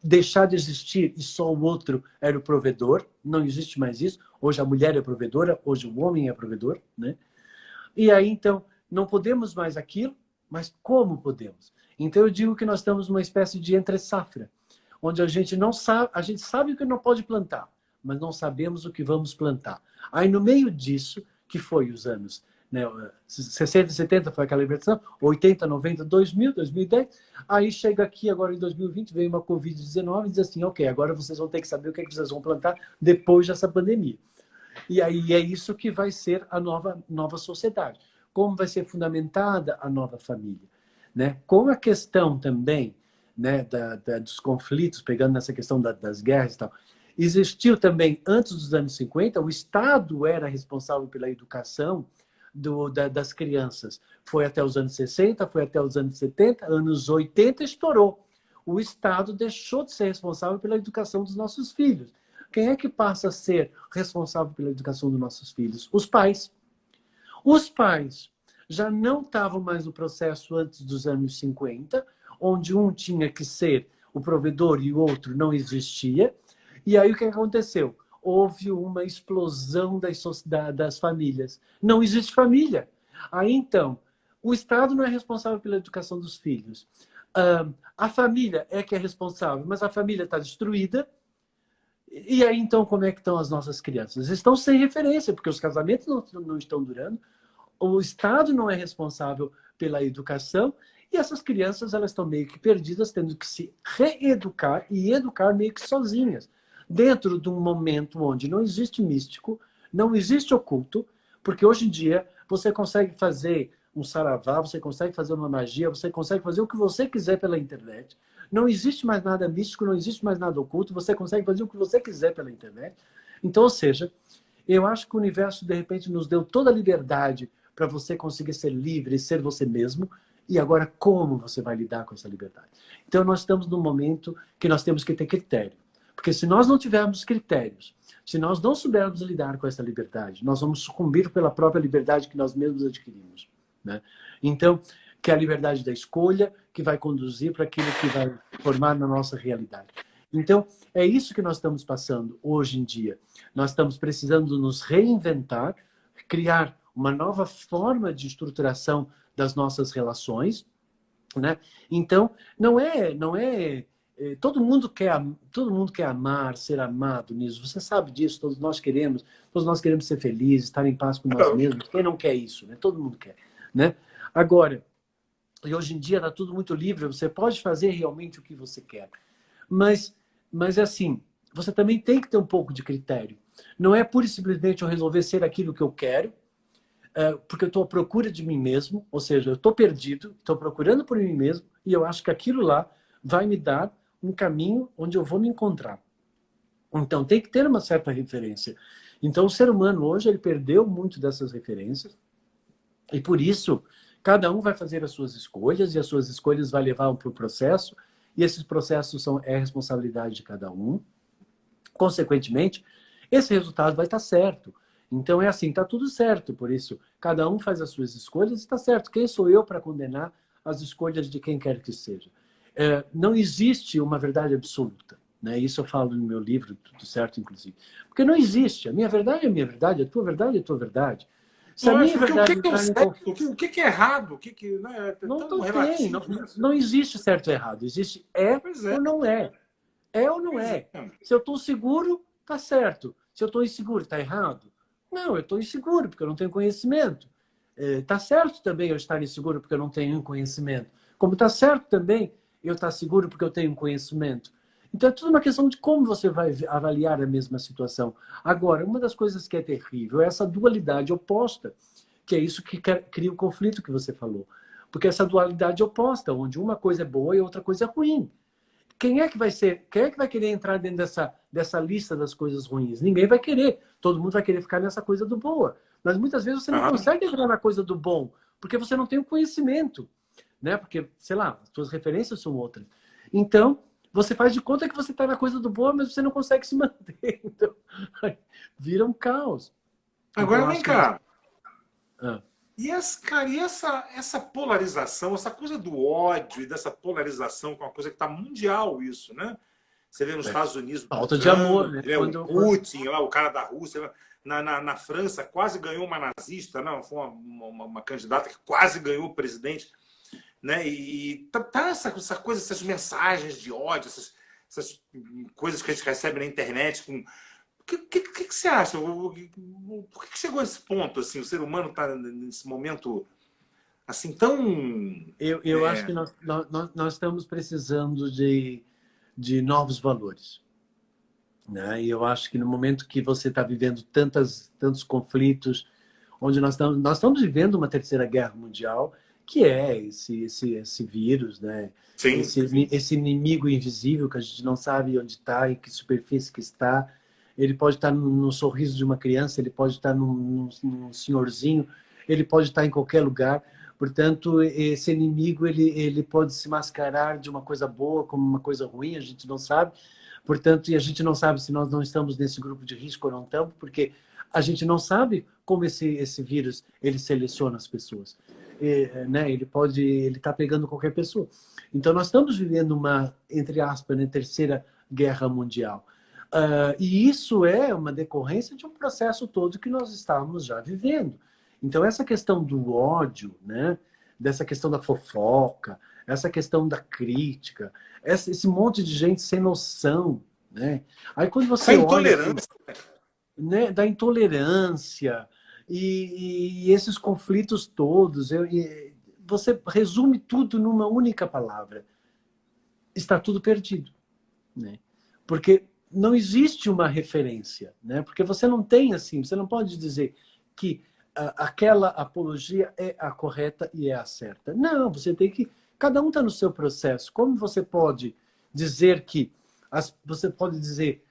deixar de existir e só o outro era o provedor. Não existe mais isso. Hoje a mulher é provedora, hoje o homem é provedor, né? E aí, então, não podemos mais aquilo, mas como podemos? Então eu digo que nós estamos numa espécie de entre-safra, onde a gente não sabe, a gente sabe o que não pode plantar, mas não sabemos o que vamos plantar. Aí no meio disso, que foi os anos, né, 60, 70 foi aquela libertação, 80, 90, 2000, 2010, aí chega aqui agora em 2020, veio uma Covid-19 e diz assim, ok, agora vocês vão ter que saber o que é que vocês vão plantar depois dessa pandemia. E aí é isso que vai ser a nova sociedade. Como vai ser fundamentada a nova família, né? Com a questão também, né, dos conflitos, pegando nessa questão das guerras e tal, existiu também, antes dos anos 50, o Estado era responsável pela educação das crianças. Foi até os anos 60, foi até os anos 70, anos 80 estourou. o Estado deixou de ser responsável pela educação dos nossos filhos. Quem é que passa a ser responsável pela educação dos nossos filhos? Os pais. Os pais já não estavam mais no processo antes dos anos 50, onde um tinha que ser o provedor e o outro não existia. E aí o que aconteceu? Houve uma explosão das famílias. Não existe família. Aí então, o Estado não é responsável pela educação dos filhos. A família é que é responsável, mas a família está destruída. E aí, então, como é que estão as nossas crianças? Estão sem referência, porque os casamentos não estão durando, o Estado não é responsável pela educação, e essas crianças elas estão meio que perdidas, tendo que se reeducar e educar meio que sozinhas, dentro de um momento onde não existe místico, não existe oculto, porque hoje em dia você consegue fazer um saravá, você consegue fazer uma magia, você consegue fazer o que você quiser pela internet. Não existe mais nada místico, não existe mais nada oculto, você consegue fazer o que você quiser pela internet. Então, ou seja, eu acho que o universo, de repente, nos deu toda a liberdade para você conseguir ser livre, ser você mesmo, e agora como você vai lidar com essa liberdade? Então, nós estamos num momento que nós temos que ter critério. Porque se nós não tivermos critérios, se nós não soubermos lidar com essa liberdade, nós vamos sucumbir pela própria liberdade que nós mesmos adquirimos, né? Então, que é a liberdade da escolha que vai conduzir para aquilo que vai formar na nossa realidade. Então, é isso que nós estamos passando hoje em dia. Nós estamos precisando nos reinventar, criar uma nova forma de estruturação das nossas relações, né? Então, não é todo mundo quer amar, ser amado nisso. Você sabe disso, todos nós queremos ser felizes, estar em paz com nós mesmos. Quem não quer isso, né? Todo mundo quer, né? Agora, e hoje em dia está tudo muito livre, você pode fazer realmente o que você quer. Mas assim, você também tem que ter um pouco de critério. Não é pura e simplesmente eu resolver ser aquilo que eu quero, porque eu estou à procura de mim mesmo, ou seja, eu estou perdido, estou procurando por mim mesmo, e eu acho que aquilo lá vai me dar um caminho onde eu vou me encontrar. Então, tem que ter uma certa referência. Então, o ser humano hoje, ele perdeu muito dessas referências, e por isso, cada um vai fazer as suas escolhas, e as suas escolhas vão levar para o processo, e esses processos é responsabilidade de cada um. Consequentemente, esse resultado vai estar certo. Então é assim, está tudo certo. Por isso, cada um faz as suas escolhas e está certo. Quem sou eu para condenar as escolhas de quem quer que seja? Não existe uma verdade absoluta, né? Isso eu falo no meu livro, Tudo Certo, inclusive. Porque não existe. A minha verdade é a minha verdade, a tua verdade é a tua verdade. Se a minha verdade o que é certo, o que é errado? Né, não tão tem, relativo, não existe certo ou errado. Existe Pois ou não é. É ou não é. Se eu estou seguro, está certo. Se eu estou inseguro, está errado? Não, eu estou inseguro porque eu não tenho conhecimento. Está certo também eu estar inseguro porque eu não tenho conhecimento. Como está certo também eu estar seguro porque eu tenho conhecimento. Então é tudo uma questão de como você vai avaliar a mesma situação. Agora, uma das coisas que é terrível é essa dualidade oposta, que é isso que cria o conflito que você falou. Porque essa dualidade oposta, onde uma coisa é boa e outra coisa é ruim. Quem é que vai querer entrar dentro dessa lista das coisas ruins? Ninguém vai querer. Todo mundo vai querer ficar nessa coisa do boa. Mas muitas vezes você não consegue entrar na coisa do bom, porque você não tem o conhecimento, né? Porque, sei lá, as suas referências são outras. Então, você faz de conta que você está na coisa do boa, mas você não consegue se manter. Então, vira um caos. Agora Então, vem cá. Ah. Cara, e essa polarização, essa coisa do ódio e dessa polarização, que é uma coisa que está mundial isso, né? Você vê nos Estados Unidos, falta de amor, né? O Putin, lá, o cara da Rússia, na França quase ganhou uma nazista, não? Foi uma candidata que quase ganhou o presidente, né? E tá essa coisa, essas mensagens de ódio, essas coisas que a gente recebe na internet com... O que você acha? Por que chegou a esse ponto? Assim, o ser humano está nesse momento assim tão... Eu acho que nós estamos precisando de novos valores, né? E eu acho que no momento que você está vivendo tantos conflitos, onde nós estamos vivendo uma terceira guerra mundial, que é esse vírus, né? Sim. Esse inimigo invisível que a gente não sabe onde está, em que superfície que está. Ele pode estar no sorriso de uma criança, ele pode estar num senhorzinho, ele pode estar em qualquer lugar. Portanto, esse inimigo ele pode se mascarar de uma coisa boa como uma coisa ruim, a gente não sabe. Portanto, e a gente não sabe se nós não estamos nesse grupo de risco ou não estamos, porque a gente não sabe como esse vírus ele seleciona as pessoas. Né? Ele está pegando qualquer pessoa. Então, nós estamos vivendo uma, entre aspas, né, terceira guerra mundial. E isso é uma decorrência de um processo todo que nós estamos já vivendo. Então, essa questão do ódio, né? Dessa questão da fofoca, essa questão da crítica, esse monte de gente sem noção, né? Aí quando você olha, né, da intolerância e esses conflitos todos, você resume tudo numa única palavra: está tudo perdido, né? Porque não existe uma referência, né? Porque você não tem assim, você não pode dizer que aquela apologia é a correta e é a certa. Não, você tem que... Cada um está no seu processo. Como você pode dizer que... Você pode dizer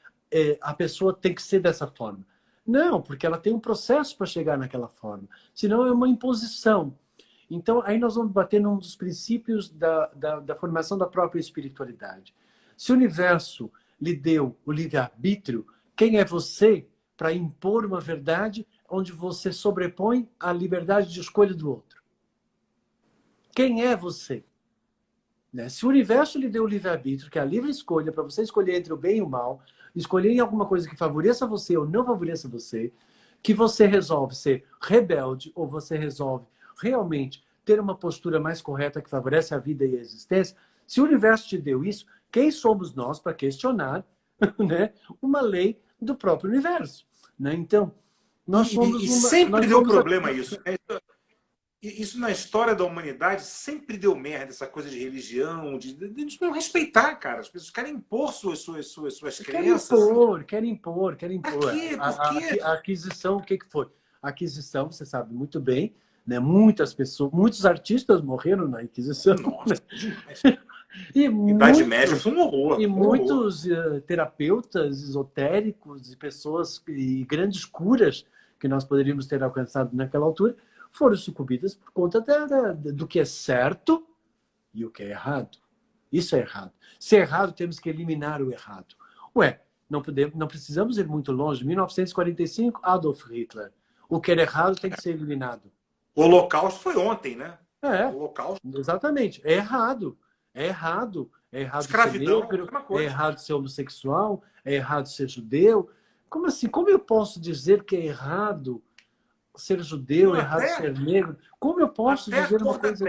a pessoa tem que ser dessa forma? Não, porque ela tem um processo para chegar naquela forma. Senão é uma imposição. Então, aí nós vamos bater num dos princípios da formação da própria espiritualidade. Se o universo lhe deu o livre-arbítrio, quem é você para impor uma verdade onde você sobrepõe a liberdade de escolha do outro? Quem é você? Né? Se o universo lhe deu o livre-arbítrio, que é a livre escolha, para você escolher entre o bem e o mal, escolher em alguma coisa que favoreça você ou não favoreça você, que você resolve ser rebelde ou você resolve realmente ter uma postura mais correta que favorece a vida e a existência, se o universo te deu isso, quem somos nós para questionar, né, uma lei do próprio universo? Né? Então, nós somos sempre deu problema isso. Isso na história da humanidade sempre deu merda, essa coisa de religião, de não respeitar, cara. As pessoas querem impor suas crenças. Querem impor. Por quê? Por quê? A aquisição, o que foi? A aquisição, você sabe muito bem, né? Muitas pessoas, muitos artistas morreram na Inquisição. Nossa, né? Idade Média foi um horror. E muitos terapeutas esotéricos e pessoas e grandes curas que nós poderíamos ter alcançado naquela altura foram sucumbidas por conta do que é certo e o que é errado. Isso é errado. Se é errado, temos que eliminar o errado. Não precisamos ir muito longe. 1945, Adolf Hitler. O que era errado tem que ser eliminado. O Holocausto foi ontem, né? O Holocausto. Exatamente. É errado. É errado. É errado escravidão, ser negro, é errado ser homossexual, é errado ser judeu. Como assim? Como eu posso dizer que é errado ser judeu, errado ser negro? Como eu posso dizer uma coisa...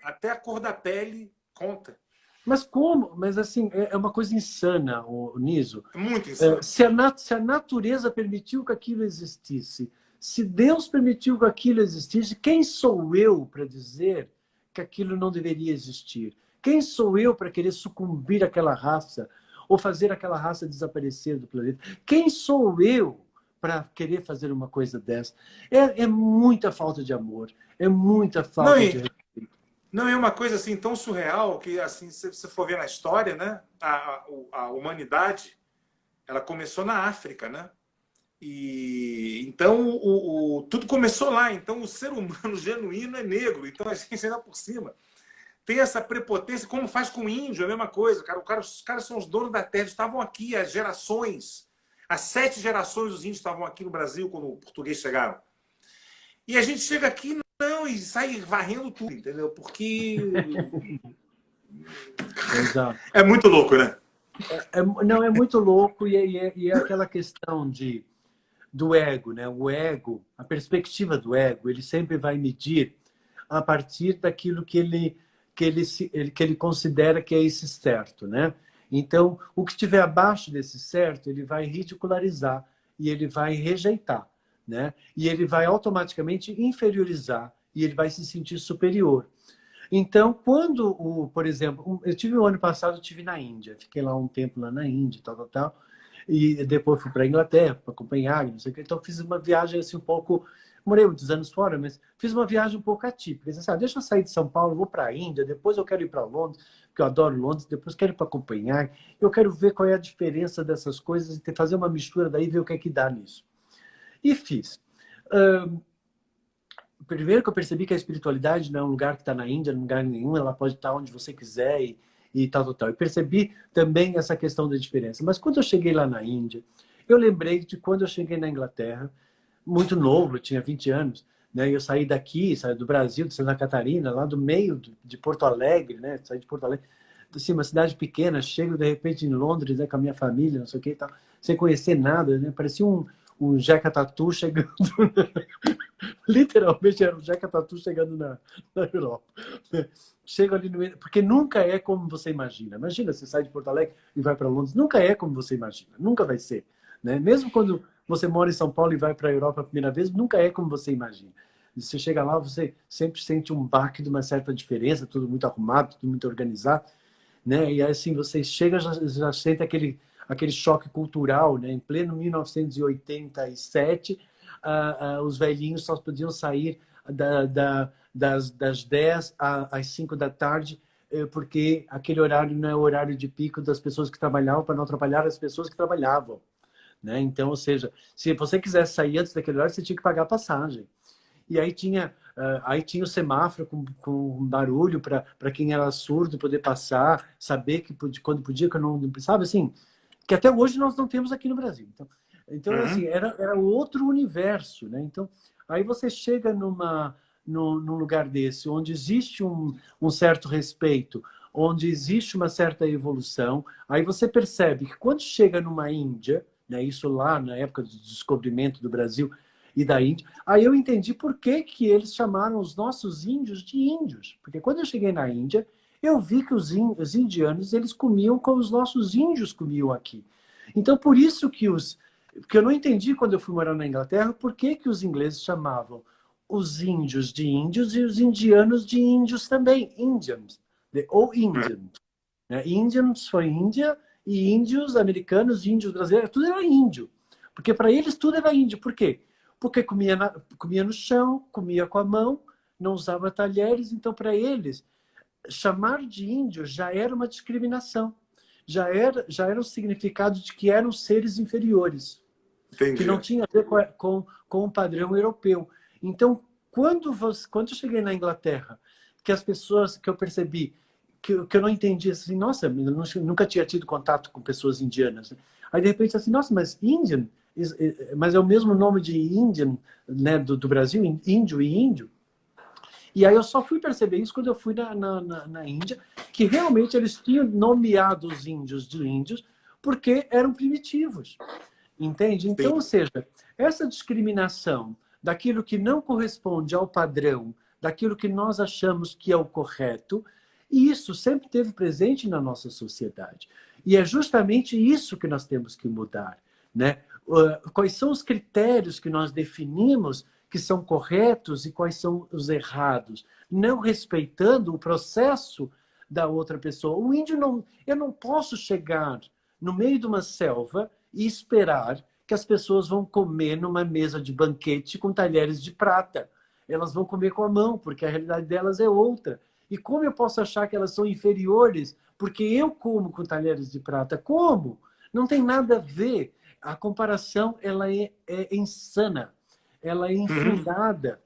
Até a cor da pele conta. Mas como? Mas assim, é uma coisa insana, o Niso. Muito insano. Se a natureza permitiu que aquilo existisse, se Deus permitiu que aquilo existisse, quem sou eu para dizer que aquilo não deveria existir? Quem sou eu para querer sucumbir àquela raça ou fazer aquela raça desaparecer do planeta? Quem sou eu para querer fazer uma coisa dessa? É muita falta de amor, é muita falta de respeito. Não, é uma coisa assim tão surreal que, assim, se você for ver na história, né, a humanidade, ela começou na África, né? E então tudo começou lá. Então o ser humano genuíno é negro. Então a gente ainda por cima tem essa prepotência, como faz com o índio, a mesma coisa. Os caras são os donos da terra, estavam aqui há gerações. Há 7 gerações os índios estavam aqui no Brasil quando os portugueses chegaram. E a gente chega aqui e sai varrendo tudo, entendeu? Porque... É muito louco, né? Não, é muito louco e é aquela questão do ego, né? O ego, a perspectiva do ego, ele sempre vai medir a partir daquilo que ele considera que é esse certo, né? Então, o que estiver abaixo desse certo, ele vai ridicularizar e ele vai rejeitar, né? E ele vai automaticamente inferiorizar e ele vai se sentir superior. Então, quando, por exemplo, o ano passado eu estive na Índia, fiquei lá um tempo lá na Índia, tal, e depois fui para a Inglaterra, para Copenhague, não sei o que, então fiz uma viagem assim um pouco, morei muitos anos fora, mas fiz uma viagem um pouco atípica. Assim, deixa eu sair de São Paulo, vou para a Índia, depois eu quero ir para Londres, porque eu adoro Londres, depois quero ir para Copenhague, eu quero ver qual é a diferença dessas coisas e fazer uma mistura daí e ver o que é que dá nisso. E fiz. primeiro que eu percebi que a espiritualidade não é um lugar que está na Índia, não é um lugar nenhum, ela pode estar onde você quiser e tal, tal, tal. Eu percebi também essa questão da diferença. Mas quando eu cheguei lá na Índia, eu lembrei de quando eu cheguei na Inglaterra, muito novo, eu tinha 20 anos, né? Eu saí daqui, saí do Brasil, de Santa Catarina, lá do meio de Porto Alegre, né? Saí de Porto Alegre, assim, uma cidade pequena, chego de repente em Londres, né, com a minha família, não sei o que e tal, sem conhecer nada, né? Parecia um Jeca Tatu chegando, literalmente era um Jeca Tatu chegando na Europa. Chego ali no meio, porque nunca é como você imagina. Imagina, você sai de Porto Alegre e vai para Londres, nunca é como você imagina, nunca vai ser, né? Mesmo quando você mora em São Paulo e vai para a Europa a primeira vez, nunca é como você imagina. Você chega lá, você sempre sente um baque de uma certa diferença, tudo muito arrumado, tudo muito organizado, né? E assim, você chega, já sente aquele choque cultural, né? Em pleno 1987, os velhinhos só podiam sair das 10 às 5 da tarde, porque aquele horário não é o horário de pico das pessoas que trabalhavam, para não atrapalhar as pessoas que trabalhavam, né? Então, ou seja, se você quisesse sair antes daquele horário, você tinha que pagar a passagem. E aí tinha o semáforo com barulho para quem era surdo poder passar, saber que quando podia, que não, sabe assim, que até hoje nós não temos aqui no Brasil. Então assim, era outro universo, né? Então, aí você chega num lugar desse, onde existe um certo respeito, onde existe uma certa evolução, aí você percebe que quando chega numa Índia, né, isso lá na época do descobrimento do Brasil e da Índia, aí eu entendi por que eles chamaram os nossos índios de índios. Porque quando eu cheguei na Índia, eu vi que os indianos, eles comiam como os nossos índios comiam aqui. Então, por isso que eu não entendi quando eu fui morar na Inglaterra, por que os ingleses chamavam os índios de índios e os indianos de índios também, Indians, ou Indians. Né? Indians foi Índia, e índios americanos, índios brasileiros, tudo era índio. Porque para eles tudo era índio. Por quê? Porque comia no chão, comia com a mão, não usava talheres. Então, para eles, chamar de índio já era uma discriminação. Já era o significado de que eram seres inferiores. Entendi. Que não tinha a ver com o padrão europeu. Então, quando eu cheguei na Inglaterra, que as pessoas, que eu percebi, que eu não entendi, assim, nossa, eu nunca tinha tido contato com pessoas indianas. Aí, de repente, assim, nossa, mas Indian, mas é o mesmo nome de Indian, né, do Brasil, índio e índio. E aí eu só fui perceber isso quando eu fui na Índia, que realmente eles tinham nomeado os índios de índios porque eram primitivos. Entende? Então, Sim. ou seja, essa discriminação daquilo que não corresponde ao padrão, daquilo que nós achamos que é o correto, e isso sempre esteve presente na nossa sociedade. E é justamente isso que nós temos que mudar, né? Quais são os critérios que nós definimos que são corretos e quais são os errados, não respeitando o processo da outra pessoa. O índio não, eu não posso chegar no meio de uma selva e esperar que as pessoas vão comer numa mesa de banquete com talheres de prata. Elas vão comer com a mão, porque a realidade delas é outra. E como eu posso achar que elas são inferiores porque eu como com talheres de prata? Como? Não tem nada a ver. A comparação ela é insana. Ela é infundada.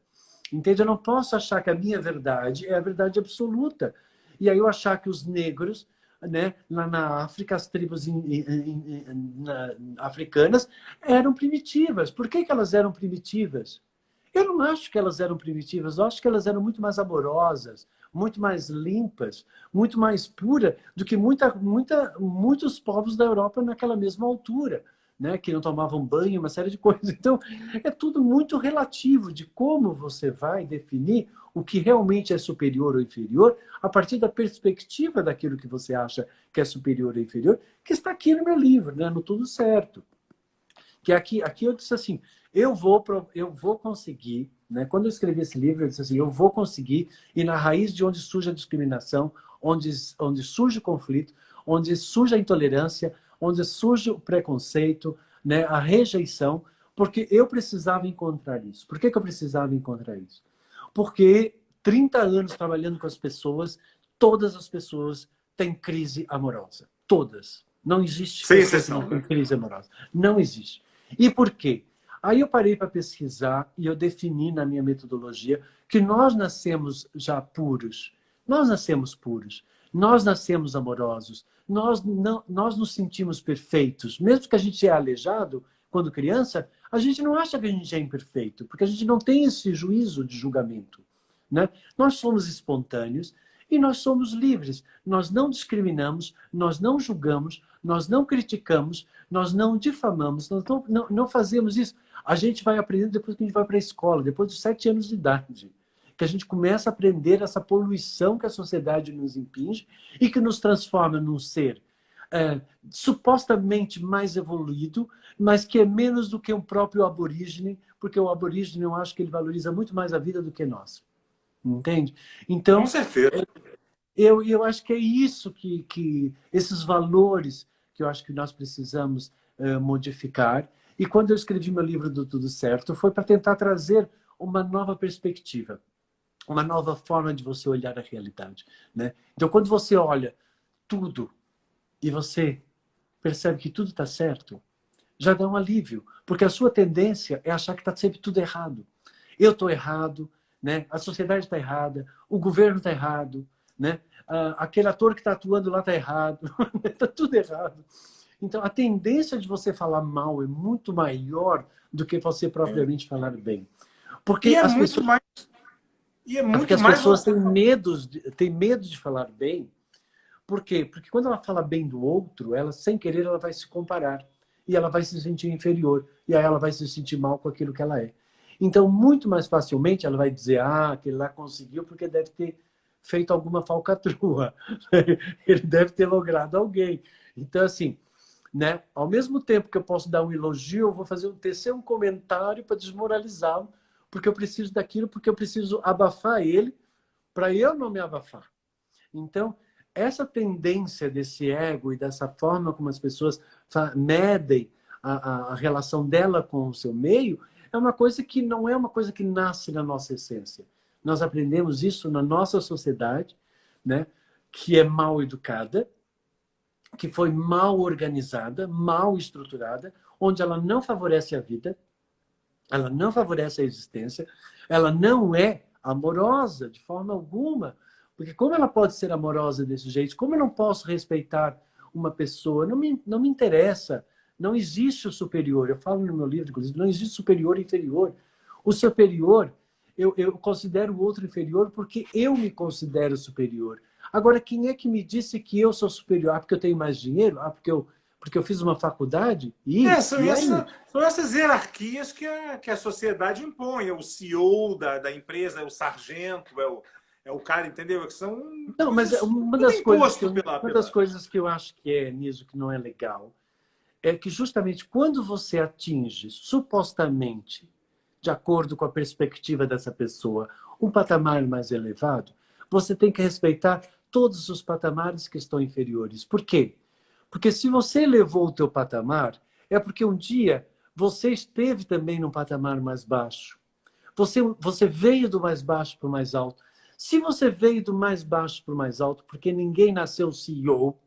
Entende? Eu não posso achar que a minha verdade é a verdade absoluta. E aí eu achar que os negros, né, lá na África, as tribos africanas eram primitivas. Por que elas eram primitivas? Eu não acho que elas eram primitivas, eu acho que elas eram muito mais amorosas, muito mais limpas, muito mais puras do que muitos povos da Europa naquela mesma altura, né, que não tomavam banho, uma série de coisas. Então, é tudo muito relativo de como você vai definir o que realmente é superior ou inferior a partir da perspectiva daquilo que você acha que é superior ou inferior, que está aqui no meu livro, né, no Tudo Certo. Que aqui eu disse assim, eu vou conseguir, né? Quando eu escrevi esse livro, eu disse assim, eu vou conseguir ir na raiz de onde surge a discriminação, onde surge o conflito, onde surge a intolerância, onde surge o preconceito, né? A rejeição, porque eu precisava encontrar isso. Por que eu precisava encontrar isso? Porque 30 anos trabalhando com as pessoas, todas as pessoas têm crise amorosa. Todas. Não existe Sem pessoa que exceção, não tem né? crise amorosa. Não existe. E por quê? Aí eu parei para pesquisar e eu defini na minha metodologia que nós nascemos já puros. Nós nascemos puros. Nós nascemos amorosos. Nós nos sentimos perfeitos. Mesmo que a gente é aleijado, quando criança, a gente não acha que a gente é imperfeito, porque a gente não tem esse juízo de julgamento, né? Nós somos espontâneos e nós somos livres. Nós não discriminamos, nós não julgamos, nós não criticamos, nós não difamamos, nós não fazemos isso. A gente vai aprendendo depois que a gente vai para a escola, depois dos 7 anos de idade, que a gente começa a aprender essa poluição que a sociedade nos impinge e que nos transforma num ser supostamente mais evoluído, mas que é menos do que o próprio aborígene, porque o aborígene, eu acho que ele valoriza muito mais a vida do que nós. Entende? Então, com certeza. Eu acho que é isso que esses valores que eu acho que nós precisamos modificar. E quando eu escrevi meu livro do Tudo Certo, foi para tentar trazer uma nova perspectiva, uma nova forma de você olhar a realidade, né? Então, quando você olha tudo e você percebe que tudo está certo, já dá um alívio, porque a sua tendência é achar que está sempre tudo errado. Eu estou errado, né? A sociedade está errada, o governo está errado, né? Aquele ator que está atuando lá está errado, está tudo errado. Então, a tendência de você falar mal é muito maior do que você propriamente falar bem. Porque as pessoas... Porque as pessoas têm medo de falar bem. Por quê? Porque quando ela fala bem do outro, ela, sem querer, ela vai se comparar. E ela vai se sentir inferior. E aí ela vai se sentir mal com aquilo que ela é. Então, muito mais facilmente, ela vai dizer, aquele lá conseguiu porque deve ter feito alguma falcatrua. Ele deve ter logrado alguém. Então, assim, né? Ao mesmo tempo que eu posso dar um elogio, eu vou tecer um comentário para desmoralizá-lo, porque eu preciso daquilo, porque eu preciso abafar ele para eu não me abafar. Então, essa tendência desse ego e dessa forma como as pessoas medem a relação dela com o seu meio é uma coisa que não é uma coisa que nasce na nossa essência. Nós aprendemos isso na nossa sociedade, né? Que é mal educada, que foi mal organizada, mal estruturada, onde ela não favorece a vida, ela não favorece a existência, ela não é amorosa de forma alguma. Porque como ela pode ser amorosa desse jeito? Como eu não posso respeitar uma pessoa? Não me interessa. Não existe o superior. Eu falo no meu livro, inclusive, não existe superior e inferior. O superior, eu considero o outro inferior porque eu me considero superior. Agora, quem é que me disse que eu sou superior? Porque eu tenho mais dinheiro? Porque eu fiz uma faculdade? São essas hierarquias que a sociedade impõe. É o CEO da empresa, é o sargento, é o cara, entendeu? Que são não, mas uma das coisas que eu acho que é nisso que não é legal é que justamente quando você atinge, supostamente, de acordo com a perspectiva dessa pessoa, um patamar mais elevado, você tem que respeitar todos os patamares que estão inferiores. Por quê? Porque se você elevou o teu patamar, é porque um dia você esteve também num patamar mais baixo. Você veio do mais baixo para o mais alto. Se você veio do mais baixo para o mais alto, porque ninguém nasceu CEO,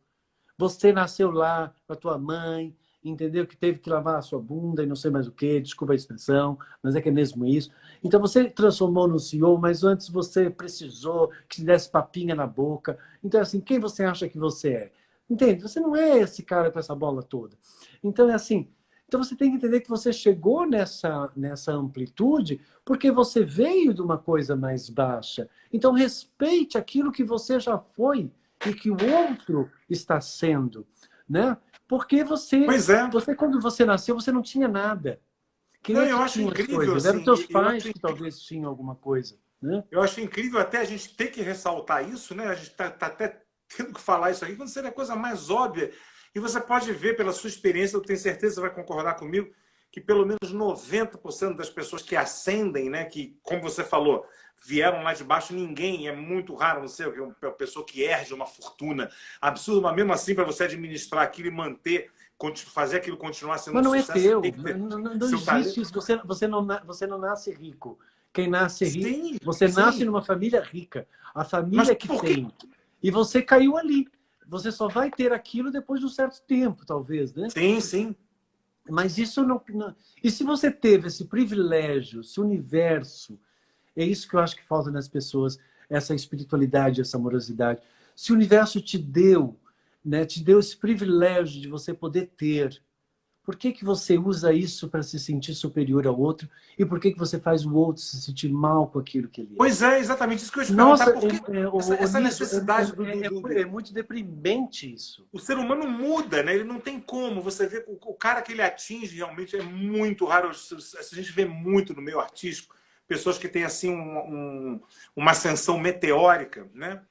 você nasceu lá com a tua mãe, entendeu? Que teve que lavar a sua bunda e não sei mais o quê, desculpa a expressão, mas é que é mesmo isso. Então você transformou no CEO, mas antes você precisou que te desse papinha na boca. Então, assim, quem você acha que você é? Entende? Você não é esse cara com essa bola toda. Então, é assim. Então você tem que entender que você chegou nessa amplitude porque você veio de uma coisa mais baixa. Então respeite aquilo que você já foi e que o outro está sendo, né? Porque quando você nasceu, você não tinha nada. Eu acho incrível. Eram assim, teus pais que talvez tinham alguma coisa, né? Eu acho incrível até a gente ter que ressaltar isso, né? A gente está até tendo que falar isso aqui, quando seria a coisa mais óbvia. E você pode ver pela sua experiência, eu tenho certeza que você vai concordar comigo, que pelo menos 90% das pessoas que ascendem, né, que, como você falou, vieram lá de baixo, ninguém, é muito raro, não sei, uma pessoa que herde uma fortuna absurda, mas mesmo assim, para você administrar aquilo e manter, fazer aquilo continuar sendo um sucesso... Mas não é teu, não existe isso, você não nasce rico. Quem nasce rico, você nasce numa família rica. A família que tem. E você caiu ali. Você só vai ter aquilo depois de um certo tempo, talvez, né? Sim, sim. Mas isso não... E se você teve esse privilégio, esse universo, é isso que eu acho que falta nas pessoas, essa espiritualidade, essa amorosidade. Se o universo te deu, né, te deu esse privilégio de você poder ter, por que que você usa isso para se sentir superior ao outro? E por que que você faz o outro se sentir mal com aquilo que ele é? Pois é, exatamente isso que eu ia te perguntar. Nossa, Por que essa Liso, necessidade é muito deprimente isso. o ser humano muda, né? Ele não tem como. Você vê o cara que ele atinge realmente é muito raro. A gente vê muito no meio artístico pessoas que têm assim uma ascensão meteórica, né?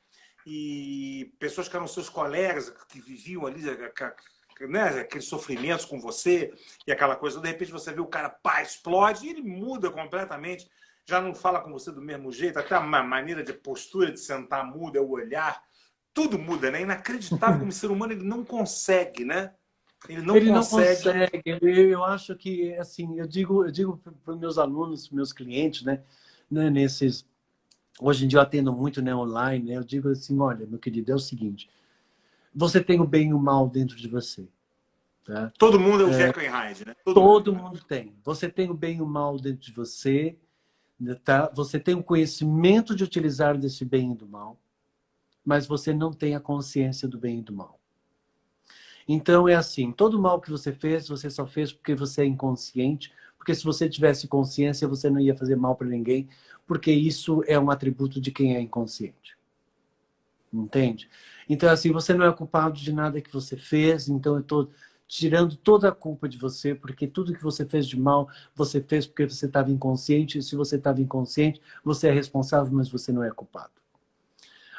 E pessoas que eram seus colegas, que viviam ali, né? Aqueles sofrimentos com você e aquela coisa. De repente você vê o cara, pá, explode e ele muda completamente. Já não fala com você do mesmo jeito, até a maneira de postura de sentar muda, o olhar. Tudo muda, né? Inacreditável como o ser humano ele não consegue, né? Ele não Ele não consegue. consegue. Eu acho que, assim, eu digo para os meus alunos, meus clientes, né, nesses... Hoje em dia eu atendo muito, né, online, né, eu digo assim, olha, meu querido, é o seguinte, você tem o bem e o mal dentro de você. Tá? Todo mundo é o Jekyll e Hyde, né? Todo mundo tem. Você tem o bem e o mal dentro de você, tá? Você tem o conhecimento de utilizar desse bem e do mal, mas você não tem a consciência do bem e do mal. Então é assim, todo o mal que você só fez porque você é inconsciente, porque se você tivesse consciência, você não ia fazer mal para ninguém, porque isso é um atributo de quem é inconsciente. Entende? Então assim, você não é culpado de nada que você fez, então eu estou tirando toda a culpa de você, porque tudo que você fez de mal, você fez porque você estava inconsciente, e se você estava inconsciente, você é responsável, mas você não é culpado.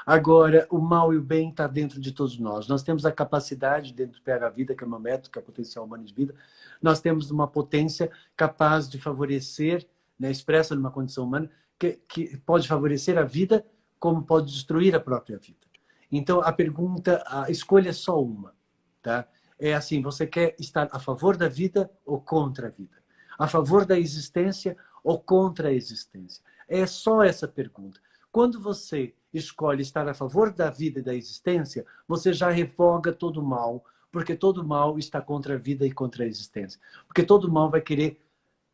Agora, o mal e o bem está dentro de todos nós. Nós temos a capacidade, dentro do PH Vida, que é uma métrica, a potencial humano de vida, nós temos uma potência capaz de favorecer, né, expressa numa condição humana, que pode favorecer a vida, como pode destruir a própria vida. Então, a pergunta, a escolha é só uma. Tá? É assim, você quer estar a favor da vida ou contra a vida? A favor da existência ou contra a existência? É só essa pergunta. Quando você escolhe estar a favor da vida e da existência, você já revoga todo o mal, porque todo o mal está contra a vida e contra a existência. Porque todo o mal vai querer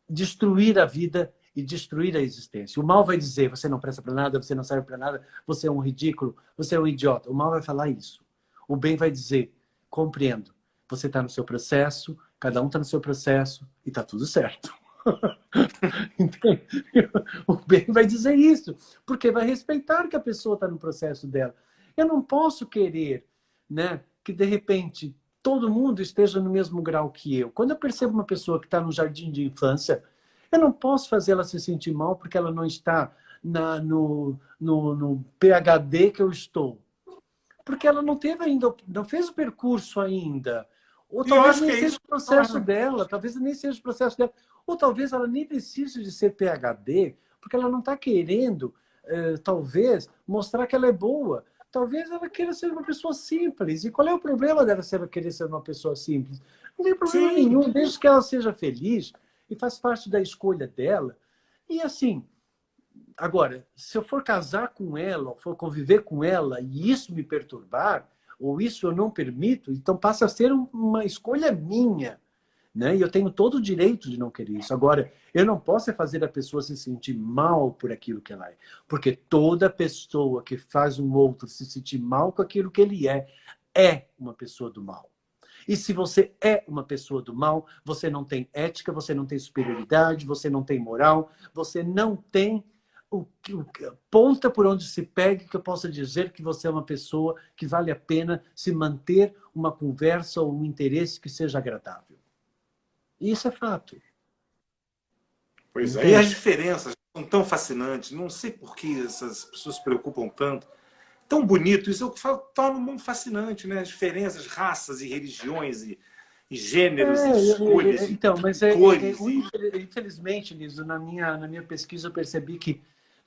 destruir a vida e destruir a existência. O mal vai dizer, você não presta para nada, você não serve para nada, você é um ridículo, você é um idiota. O mal vai falar isso. O bem vai dizer, compreendo, você está no seu processo, cada um está no seu processo e está tudo certo. Então, o bem vai dizer isso, porque vai respeitar que a pessoa está no processo dela. Eu não posso querer, né, que de repente todo mundo esteja no mesmo grau que eu. Quando eu percebo uma pessoa que está no jardim de infância, eu não posso fazer ela se sentir mal porque ela não está no PhD que eu estou. Porque ela não teve ainda, não fez o percurso ainda. Ou E eu talvez acho que nem é seja isso. o processo dela, talvez nem seja o processo dela. Ou talvez ela nem precise de ser PhD, porque ela não está querendo, talvez, mostrar que ela é boa. Talvez ela queira ser uma pessoa simples. E qual é o problema dela se ela querer ser uma pessoa simples? Não tem problema Sim. nenhum, desde que ela seja feliz e faz parte da escolha dela. E assim, agora, se eu for casar com ela, ou for conviver com ela, e isso me perturbar, ou isso eu não permito, então passa a ser uma escolha minha. Né? E eu tenho todo o direito de não querer isso. Agora, eu não posso fazer a pessoa se sentir mal por aquilo que ela é. Porque toda pessoa que faz um outro se sentir mal com aquilo que ele é uma pessoa do mal. E se você é uma pessoa do mal, você não tem ética, você não tem superioridade, você não tem moral, você não tem ponta por onde se pegue que eu possa dizer que você é uma pessoa que vale a pena se manter uma conversa ou um interesse que seja agradável. Isso é fato. Pois é. E as Entende? diferenças são tão fascinantes. Não sei por que essas pessoas se preocupam tanto. Tão bonito. Isso é o que torna o mundo fascinante, né? As diferenças, raças e religiões e gêneros e escolhas e Então, mas cores. infelizmente, Liso, na minha pesquisa eu percebi que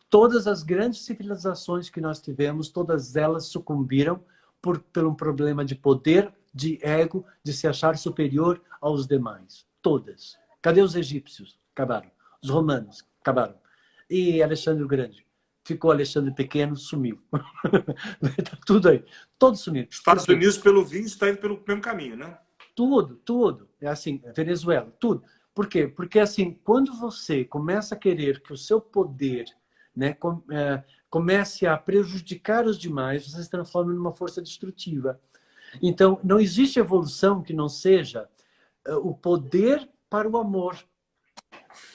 todas as grandes civilizações que nós tivemos, todas elas sucumbiram por um problema de poder, de ego, de se achar superior aos demais. Todas. Cadê os egípcios? Acabaram. Os romanos? Acabaram. E Alexandre o Grande? Ficou Alexandre Pequeno, sumiu. Tá tudo aí. Todos sumiram. Por Estados quê? Unidos, pelo visto, está indo pelo mesmo caminho, né? tudo. É assim, Venezuela, tudo. Por quê? Porque, assim, quando você começa a querer que o seu poder, né, comece a prejudicar os demais, você se transforma numa força destrutiva. Então, não existe evolução que não seja o poder para o amor.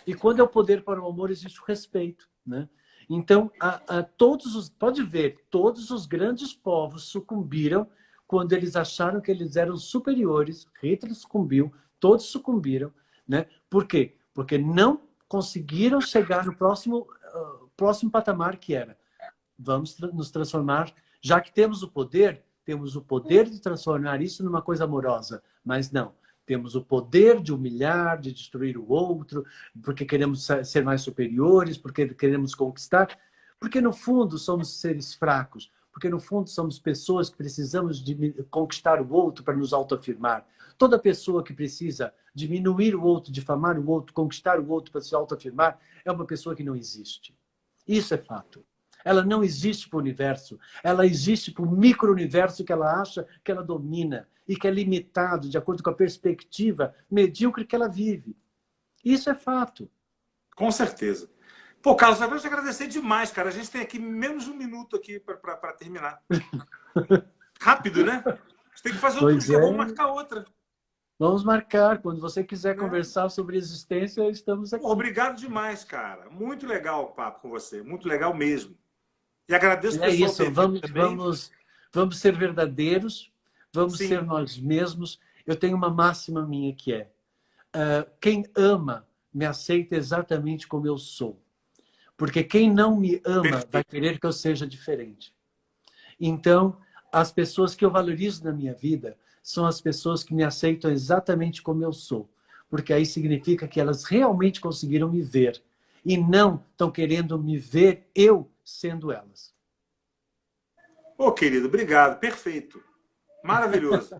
E quando é o poder para o amor, existe o respeito, né? Então, pode ver, todos os grandes povos sucumbiram quando eles acharam que eles eram superiores. Hitler sucumbiu, todos sucumbiram, né? Por quê? Porque não conseguiram chegar no próximo patamar, que era: vamos nos transformar, já que temos o poder de transformar isso numa coisa amorosa, mas não. Temos o poder de humilhar, de destruir o outro, porque queremos ser mais superiores, porque queremos conquistar, porque no fundo somos seres fracos, porque no fundo somos pessoas que precisamos de conquistar o outro para nos autoafirmar. Toda pessoa que precisa diminuir o outro, difamar o outro, conquistar o outro para se autoafirmar, é uma pessoa que não existe. Isso é fato. Ela não existe para o universo. Ela existe para o micro-universo que ela acha que ela domina e que é limitado de acordo com a perspectiva medíocre que ela vive. Isso é fato. Com certeza. Pô, Carlos, eu quero te agradecer demais, cara. A gente tem aqui menos de um minuto aqui para terminar. Rápido, né? A gente tem que fazer outro dia. Vamos marcar outra. Vamos marcar. Quando você quiser conversar sobre existência, estamos aqui. Pô, obrigado demais, cara. Muito legal o papo com você. Muito legal mesmo. E agradeço É isso. Vamos ser verdadeiros. Vamos Sim. ser nós mesmos. Eu tenho uma máxima minha que é: quem ama me aceita exatamente como eu sou. Porque quem não me ama vai querer que eu seja diferente. Então, as pessoas que eu valorizo na minha vida são as pessoas que me aceitam exatamente como eu sou. Porque aí significa que elas realmente conseguiram me ver. E não estão querendo me ver eu sendo elas. Ô, querido, obrigado. Perfeito. Maravilhoso.